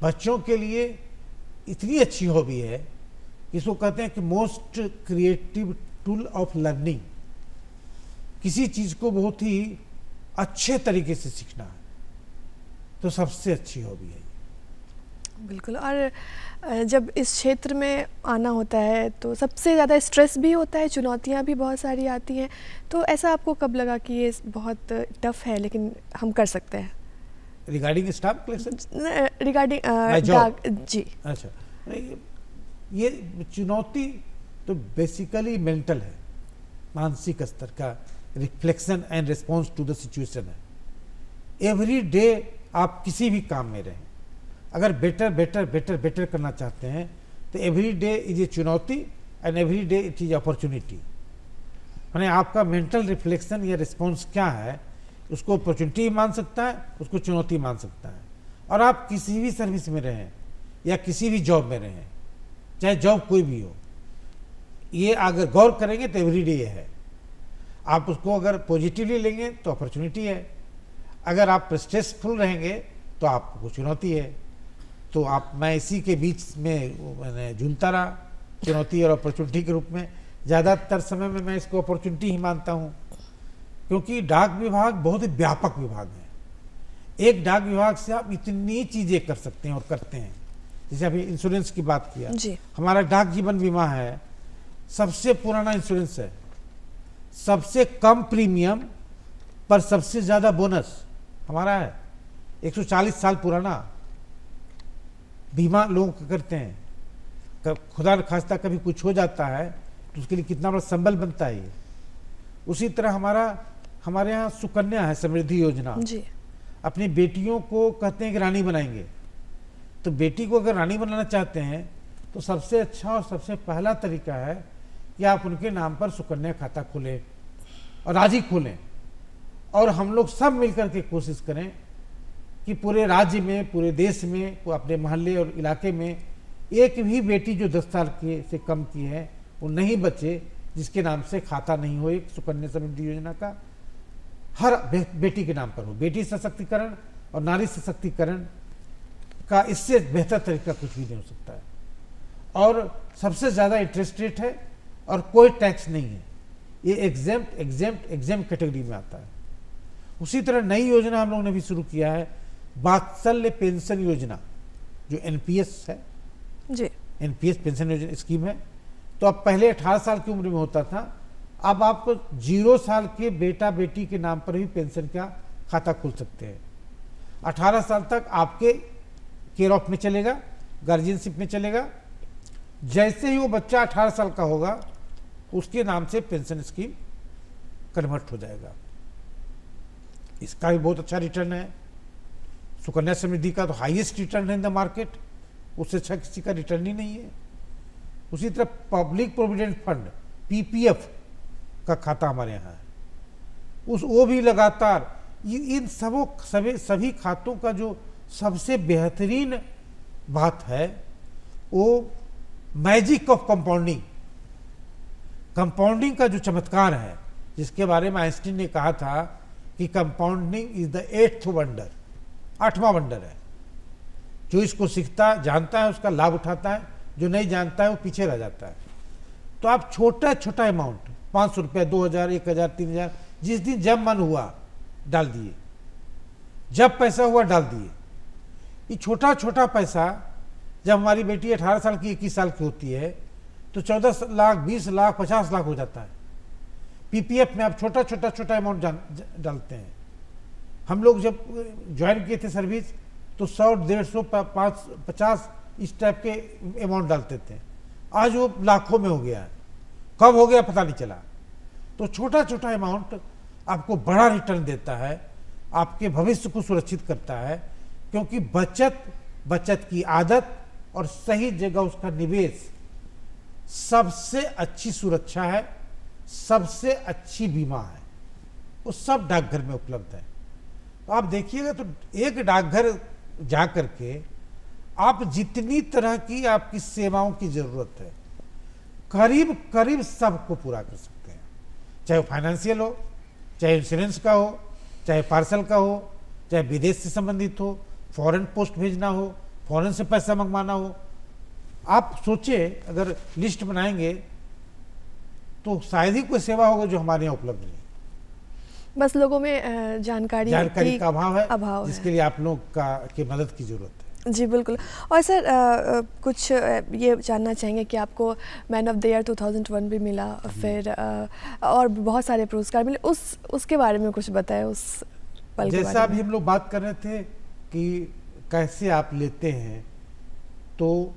Speaker 4: बच्चों के लिए इतनी अच्छी हॉबी है, इसको कहते हैं कि most creative tool of learning. किसी चीज को बहुत ही अच्छे तरीके से सीखना है तो सबसे अच्छी हॉबी है।
Speaker 1: बिल्कुल। और जब इस क्षेत्र में आना होता है तो सबसे ज़्यादा स्ट्रेस भी होता है, चुनौतियाँ भी बहुत सारी आती हैं, तो ऐसा आपको कब लगा कि ये बहुत टफ है लेकिन हम कर सकते हैं?
Speaker 4: रिगार्डिंग स्टाफ कलेक्शन,
Speaker 1: रिगार्डिंग जी।
Speaker 4: अच्छा, ये चुनौती तो बेसिकली मेंटल है, मानसिक स्तर का reflection and response to the situation है। एवरी डे आप किसी भी काम में रहें, अगर बेटर बेटर बेटर बेटर करना चाहते हैं तो एवरी डे इज ए चुनौती and every day it is opportunity. यानी आपका मेंटल रिफ्लेक्शन या रिस्पॉन्स क्या है, उसको अपॉर्चुनिटी मान सकता है, उसको चुनौती मान सकता है। और आप किसी भी सर्विस में रहें या किसी भी जॉब में रहें, चाहे जॉब कोई भी हो, ये अगर गौर करेंगे तो एवरी डे ये है। आप उसको अगर पॉजिटिवली लेंगे तो अपॉर्चुनिटी है, अगर आप स्ट्रेसफुल रहेंगे तो आपको चुनौती है। तो मैं इसी के बीच में मैंने झूलता रहा, चुनौती और अपॉर्चुनिटी के रूप में। ज़्यादातर समय में मैं इसको अपॉर्चुनिटी ही मानता हूँ, क्योंकि डाक विभाग बहुत ही व्यापक विभाग है। एक डाक विभाग से आप इतनी चीज़ें कर सकते हैं और करते हैं। जैसे अभी इंश्योरेंस की बात किया
Speaker 1: जी।
Speaker 4: हमारा डाक जीवन बीमा है, सबसे पुराना इंश्योरेंस है, सबसे कम प्रीमियम पर सबसे ज़्यादा बोनस हमारा है। 140 साल पुराना बीमा लोग करते हैं। खुदा न खास्ता कभी कुछ हो जाता है तो उसके लिए कितना बड़ा संबल बनता है ये। उसी तरह हमारे यहाँ सुकन्या है, समृद्धि योजना
Speaker 1: जी।
Speaker 4: अपनी बेटियों को कहते हैं कि रानी बनाएंगे। तो बेटी को अगर रानी बनाना चाहते हैं तो सबसे अच्छा और सबसे पहला तरीका है कि आप उनके नाम पर सुकन्या खाता खोलें और आज ही खोलें। और हम लोग सब मिलकर के कोशिश करें कि पूरे राज्य में, पूरे देश में, अपने मोहल्ले और इलाके में एक भी बेटी जो 10 साल की से कम की है वो नहीं बचे जिसके नाम से खाता नहीं हो एक सुकन्या समृद्धि योजना का। हर बेटी के नाम पर हो। बेटी सशक्तिकरण और नारी सशक्तिकरण का इससे बेहतर तरीका कुछ भी नहीं हो सकता है। और सबसे ज़्यादा इंटरेस्ट रेट है और कोई टैक्स नहीं है। ये एग्जेम्प्ट कैटेगरी में आता है। उसी तरह नई योजना हम लोगों ने भी शुरू किया है, वात्सल्य पेंशन योजना, जो एनपीएस है
Speaker 1: जी।
Speaker 4: एनपीएस पेंशन योजना स्कीम है। तो अब पहले 18 साल की उम्र में होता था, अब आप 0 साल के बेटा बेटी के नाम पर भी पेंशन का खाता खोल सकते हैं। 18 साल तक आपके केयर ऑफ में चलेगा, गार्जियनशिप में चलेगा। जैसे ही वो बच्चा 18 साल का होगा उसके नाम से पेंशन स्कीम कन्वर्ट हो जाएगा। इसका भी बहुत अच्छा रिटर्न है। सुकन्या समृद्धि का तो हाईएस्ट रिटर्न है इन द मार्केट, उससे अच्छा किसी का रिटर्न ही नहीं है। उसी तरह पब्लिक प्रोविडेंट फंड पीपीएफ का खाता हमारे यहाँ है, वो भी लगातार इन सभी खातों का जो सबसे बेहतरीन बात है वो मैजिक ऑफ कंपाउंडिंग। कंपाउंडिंग का जो चमत्कार है, जिसके बारे में आइंस्टीन ने कहा था कि compounding is the 8th wonder, 8वां वंडर है। जो इसको सीखता जानता है उसका लाभ उठाता है, जो नहीं जानता है वो पीछे रह जाता है। तो आप छोटा छोटा अमाउंट 500 रुपये, 2000, 1000, 3000, जिस दिन जब मन हुआ डाल दिए, जब पैसा हुआ डाल दिए। ये छोटा छोटा पैसा जब हमारी बेटी 18 साल की, 21 साल की होती है तो 14 लाख, 20 लाख, 50 लाख हो जाता है। पीपीएफ में आप छोटा छोटा अमाउंट डालते हैं। हम लोग जब ज्वाइन किए थे सर्विस तो 100, 150, 50 इस टाइप के अमाउंट डालते थे। आज वो लाखों में हो गया है, कब हो गया पता नहीं चला। तो छोटा छोटा अमाउंट आपको बड़ा रिटर्न देता है, आपके भविष्य को सुरक्षित करता है, क्योंकि बचत की आदत और सही जगह उसका निवेश सबसे अच्छी सुरक्षा है, सबसे अच्छी बीमा है। वो सब डाकघर में उपलब्ध है। तो आप देखिएगा तो एक डाकघर जा करके आप जितनी तरह की आपकी सेवाओं की जरूरत है करीब करीब सबको पूरा कर सकते हैं। चाहे वो फाइनेंशियल हो, चाहे इंश्योरेंस का हो, चाहे पार्सल का हो, चाहे विदेश से संबंधित हो, फॉरेन पोस्ट भेजना हो, फॉरेन से पैसा मंगवाना हो। आप सोचिए अगर लिस्ट बनाएंगे तो शायद ही कोई सेवा होगा जो हमारे यहाँ उपलब्ध नहीं।
Speaker 1: बस लोगों में जानकारी
Speaker 4: का अभाव है,
Speaker 1: है
Speaker 4: जिसके लिए आप लोग की मदद की जरूरत है।
Speaker 1: जी बिल्कुल। और सर कुछ ये जानना चाहेंगे कि आपको मैन ऑफ द ईयर 2001 भी मिला, फिर और बहुत सारे पुरस्कार मिले, उसके बारे में कुछ बताएं, उस पल के
Speaker 4: जैसा अभी हम लोग बात कर रहे थे कि कैसे आप लेते हैं, तो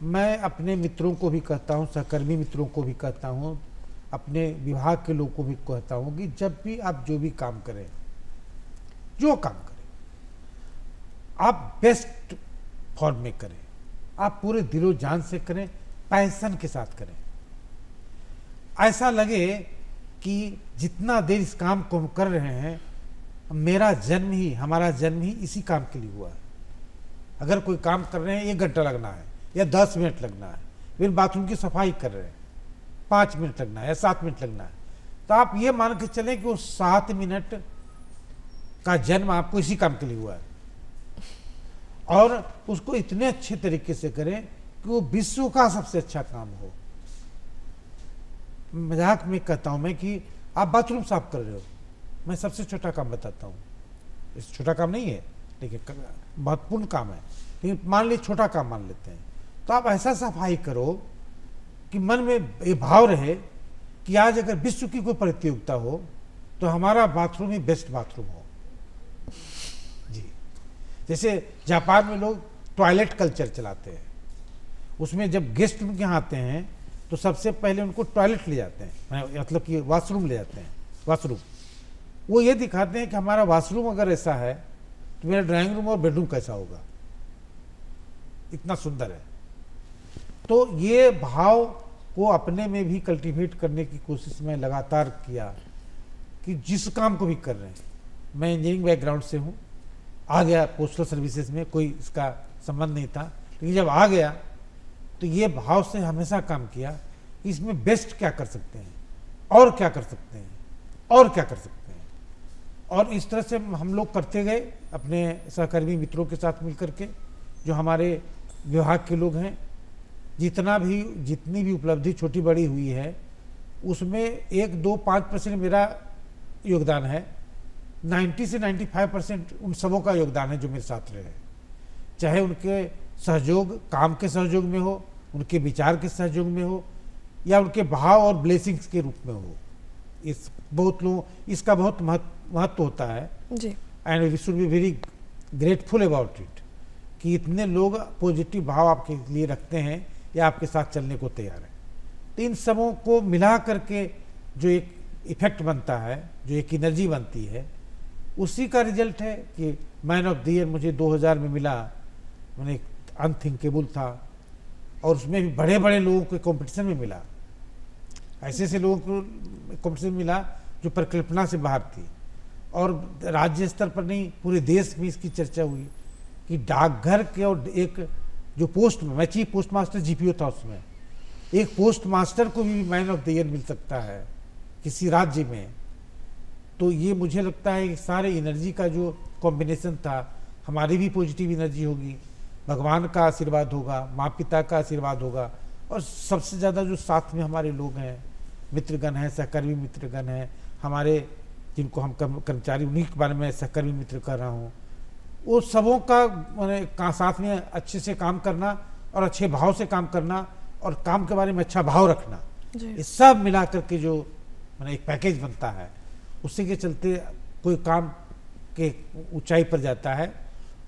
Speaker 4: मैं अपने मित्रों को भी कहता हूँ, सहकर्मी मित्रों को भी कहता हूँ, अपने विभाग के लोगों को भी कहता हूँ कि जब भी आप जो भी काम करें, जो काम करें, आप बेस्ट फॉर्म में करें, आप पूरे दिलो जान से करें, पैशन के साथ करें। ऐसा लगे कि जितना देर इस काम को हम कर रहे हैं, मेरा जन्म ही, हमारा जन्म ही इसी काम के लिए हुआ है। अगर कोई काम कर रहे हैं 1 घंटा लगना है या 10 मिनट लगना है, फिर बाथरूम की सफाई कर रहे हैं 5 मिनट लगना है या 7 मिनट लगना है, तो आप ये मान के चलें कि वो 7 मिनट का जन्म आपको इसी काम के लिए हुआ है। और उसको इतने अच्छे तरीके से करें कि वो विश्व का सबसे अच्छा काम हो। मजाक में कहता हूं मैं कि आप बाथरूम साफ कर रहे हो, मैं सबसे छोटा काम बताता हूँ। इस छोटा काम नहीं है, लेकिन महत्वपूर्ण काम है, लेकिन मान लीजिए छोटा काम मान लेते हैं, तो आप ऐसा सफाई करो कि मन में ये भाव रहे कि आज अगर विश्व की कोई प्रतियोगिता हो तो हमारा बाथरूम ही बेस्ट बाथरूम हो। जी, जैसे जापान में लोग टॉयलेट कल्चर चलाते हैं, उसमें जब गेस्ट उनके यहाँ आते हैं तो सबसे पहले उनको टॉयलेट ले जाते हैं, मतलब कि वॉशरूम ले जाते हैं। वॉशरूम वो ये दिखाते हैं कि हमारा वॉशरूम अगर ऐसा है तो मेरा ड्राइंग रूम और बेडरूम कैसा होगा, इतना सुंदर है। तो ये भाव को अपने में भी कल्टीवेट करने की कोशिश मैं लगातार किया कि जिस काम को भी कर रहे हैं, मैं इंजीनियरिंग बैकग्राउंड से हूँ, आ गया पोस्टल सर्विसेज में, कोई इसका संबंध नहीं था, लेकिन जब आ गया तो ये भाव से हमेशा काम किया कि इसमें बेस्ट क्या कर सकते हैं, और क्या कर सकते हैं, और क्या कर सकते हैं। और इस तरह से हम लोग करते गए अपने सहकर्मी मित्रों के साथ मिलकर के, जो हमारे विभाग के लोग हैं। जितनी भी उपलब्धि छोटी बड़ी हुई है, उसमें 1-2-5% मेरा योगदान है, 90 से 95% उन सबों का योगदान है जो मेरे साथ रहे, चाहे उनके सहयोग, काम के सहयोग में हो, उनके विचार के सहयोग में हो, या उनके भाव और ब्लेसिंग्स के रूप में हो। इसका बहुत महत्व होता है
Speaker 1: जी।
Speaker 4: And we should be very grateful about it कि इतने लोग पॉजिटिव भाव आपके लिए रखते हैं या आपके साथ चलने को तैयार है। तो इन सबों को मिला करके जो एक इफेक्ट बनता है, जो एक एनर्जी बनती है, उसी का रिजल्ट है कि मैन ऑफ द ईयर मुझे 2000 में मिला। मैंने अनथिंकेबल था, और उसमें भी बड़े बड़े लोगों को कंपटीशन में मिला, ऐसे लोगों को कंपटीशन मिला जो परिकल्पना से बाहर थी। और राज्य स्तर पर नहीं, पूरे देश में इसकी चर्चा हुई कि डाकघर के, और एक जो मैं चीफ पोस्ट मास्टर जीपीओ था, उसमें एक पोस्ट मास्टर को भी मैन ऑफ द ईयर मिल सकता है किसी राज्य में। तो ये मुझे लगता है कि सारे एनर्जी का जो कॉम्बिनेशन था, हमारी भी पॉजिटिव एनर्जी होगी, भगवान का आशीर्वाद होगा, माँ पिता का आशीर्वाद होगा, और सबसे ज़्यादा जो साथ में हमारे लोग हैं, मित्रगण हैं, सहकर्मी मित्रगण हैं हमारे, जिनको हम कर्मचारी, उन्हीं के बारे में सहकर्मी मित्र कर रहा हूँ, वो सबों का साथ में अच्छे से काम करना और अच्छे भाव से काम करना और काम के बारे में अच्छा भाव रखना, ये सब मिला करके जो एक पैकेज बनता है, उसी के चलते कोई काम के ऊंचाई पर जाता है।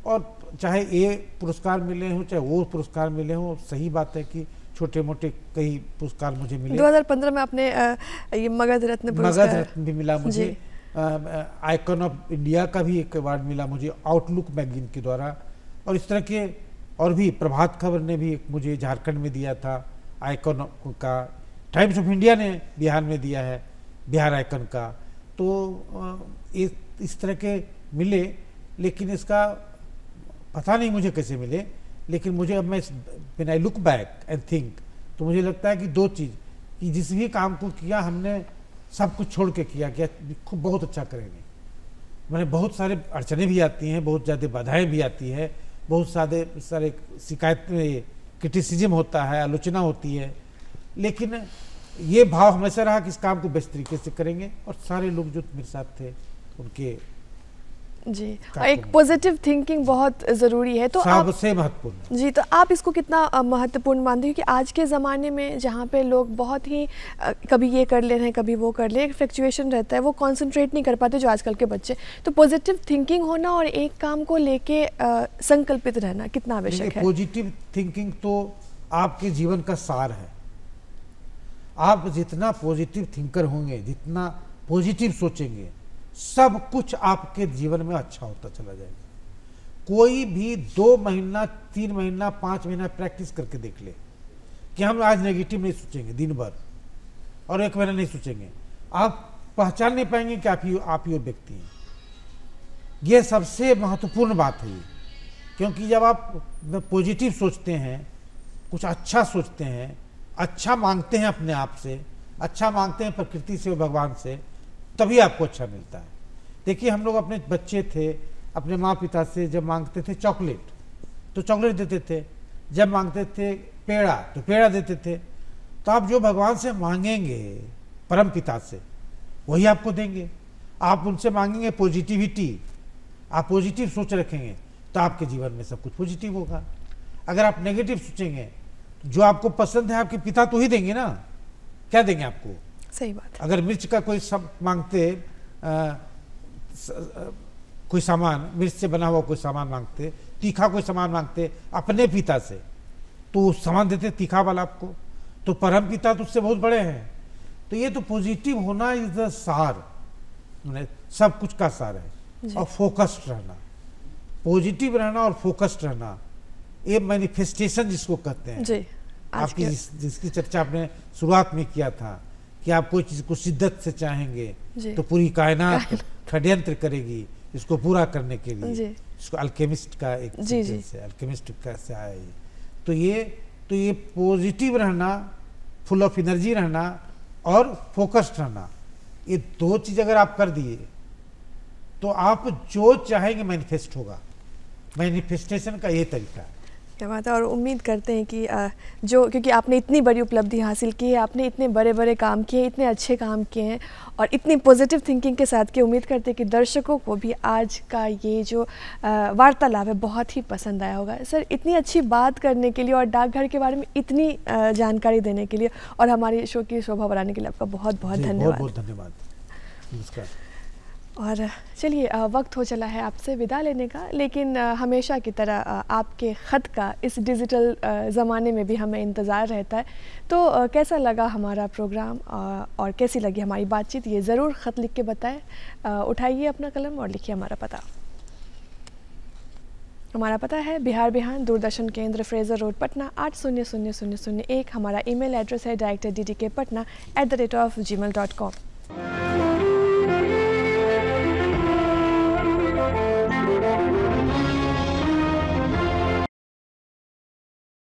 Speaker 4: और चाहे ये पुरस्कार मिले हों, चाहे वो पुरस्कार मिले हों, सही बात है कि छोटे मोटे कई पुरस्कार मुझे मिले।
Speaker 1: 2015 में आपने ये मगध रत्न
Speaker 4: भी मिला मुझे, आइकन ऑफ इंडिया का भी एक अवार्ड मिला मुझे आउटलुक मैगजीन के द्वारा, और इस तरह के और भी प्रभात खबर ने भी मुझे झारखंड में दिया था आइकन का, टाइम्स ऑफ इंडिया ने बिहार में दिया है बिहार आइकन का। तो इस तरह के मिले, लेकिन इसका पता नहीं मुझे कैसे मिले, लेकिन मुझे अब when I look back and think, तो मुझे लगता है कि 2 चीज़, कि जिस भी काम को किया हमने सब कुछ छोड़ के किया, खूब बहुत अच्छा करेंगे, मैंने बहुत सारे अड़चने भी आती हैं, बहुत ज़्यादा बाधाएं भी आती है, बहुत सारे शिकायत क्रिटिसिज्म होता है, आलोचना होती है, लेकिन ये भाव हमेशा रहा कि इस काम को बेस्ट तरीके से करेंगे। और सारे लोग जो मेरे साथ थे उनके
Speaker 1: जी, और एक पॉजिटिव थिंकिंग बहुत ज़रूरी है। तो
Speaker 4: सबसे महत्वपूर्ण
Speaker 1: जी, तो आप इसको कितना महत्वपूर्ण मानते हैं कि आज के ज़माने में जहाँ पे लोग बहुत ही कभी ये कर ले रहे हैं, कभी वो कर ले, एक फ्लक्चुएशन रहता है, वो कंसंट्रेट नहीं कर पाते जो आजकल के बच्चे। तो पॉजिटिव थिंकिंग होना और एक काम को लेके संकल्पित रहना कितना आवश्यक है?
Speaker 4: पॉजिटिव थिंकिंग तो आपके जीवन का सार है। आप जितना पॉजिटिव थिंकर होंगे, जितना पॉजिटिव सोचेंगे, सब कुछ आपके जीवन में अच्छा होता चला जाएगा। कोई भी 2 महीना, 3 महीना, 5 महीना प्रैक्टिस करके देख ले कि हम आज नेगेटिव नहीं सोचेंगे दिन भर, और 1 महीना नहीं सोचेंगे, आप पहचान नहीं पाएंगे कि आप ही वो व्यक्ति हैं। ये सबसे महत्वपूर्ण बात है, क्योंकि जब आप पॉजिटिव सोचते हैं, कुछ अच्छा सोचते हैं, अच्छा मांगते हैं अपने आप से, अच्छा मांगते हैं प्रकृति से, भगवान से, तभी आपको अच्छा मिलता है। देखिए, हम लोग अपने बच्चे थे, अपने माँ पिता से जब मांगते थे चॉकलेट तो चॉकलेट देते थे, जब मांगते थे पेड़ा तो पेड़ा देते थे। तो आप जो भगवान से मांगेंगे, परम पिता से, वही आपको देंगे। आप उनसे मांगेंगे पॉजिटिविटी, आप पॉजिटिव सोच रखेंगे तो आपके जीवन में सब कुछ पॉजिटिव होगा। अगर आप नेगेटिव सोचेंगे, जो आपको पसंद है आपके पिता तो ही देंगे ना, क्या देंगे आपको?
Speaker 1: सही बात है।
Speaker 4: अगर मिर्च का कोई सब मांगते, कोई सामान, मिर्च से बना हुआ कोई सामान मांगते, तीखा कोई सामान मांगते अपने पिता से, तो सामान देते तीखा वाला आपको। तो परम पिता तो उससे बहुत बड़े हैं। तो ये तो पॉजिटिव होना इज द सार, सब कुछ का सार है। और फोकस्ड रहना, पॉजिटिव रहना और फोकस्ड रहना, ये मैनिफेस्टेशन जिसको कहते हैं जी। आपकी जिसकी चर्चा आपने शुरुआत में किया था कि आप कोई चीज़ को शिद्दत से चाहेंगे तो पूरी कायनात षड्यंत्र करेगी इसको पूरा करने के लिए। इसको अल्केमिस्ट का एक सेंटेंस है, अल्केमिस्ट का से आया ये। तो ये पॉजिटिव रहना, फुल ऑफ एनर्जी रहना और फोकस्ड रहना, ये 2 चीज़ अगर आप कर दिए तो आप जो चाहेंगे मैनिफेस्ट होगा। मैनिफेस्टेशन का ये तरीका है।
Speaker 1: क्या बात है। और उम्मीद करते हैं कि क्योंकि आपने इतनी बड़ी उपलब्धि हासिल की है, आपने इतने बड़े बड़े काम किए, इतने अच्छे काम किए हैं और इतनी पॉजिटिव थिंकिंग के साथ की, उम्मीद करते हैं कि दर्शकों को भी आज का ये जो वार्तालाप है बहुत ही पसंद आया होगा। सर, इतनी अच्छी बात करने के लिए और डाकघर के बारे में इतनी जानकारी देने के लिए और हमारे शो की शोभा बढ़ाने के लिए आपका बहुत बहुत धन्यवाद।
Speaker 4: बहुत धन्यवाद। नमस्कार।
Speaker 1: और चलिए, वक्त हो चला है आपसे विदा लेने का, लेकिन हमेशा की तरह आपके ख़त का इस डिजिटल ज़माने में भी हमें इंतज़ार रहता है। तो कैसा लगा हमारा प्रोग्राम और कैसी लगी हमारी बातचीत, ये ज़रूर ख़त लिख के बताएं। उठाइए अपना कलम और लिखिए हमारा पता। हमारा पता है बिहार बिहान, दूरदर्शन केंद्र, फ्रेजर रोड, पटना 800001। हमारा ईमेल एड्रेस है director@ddkpatna@gmail.com।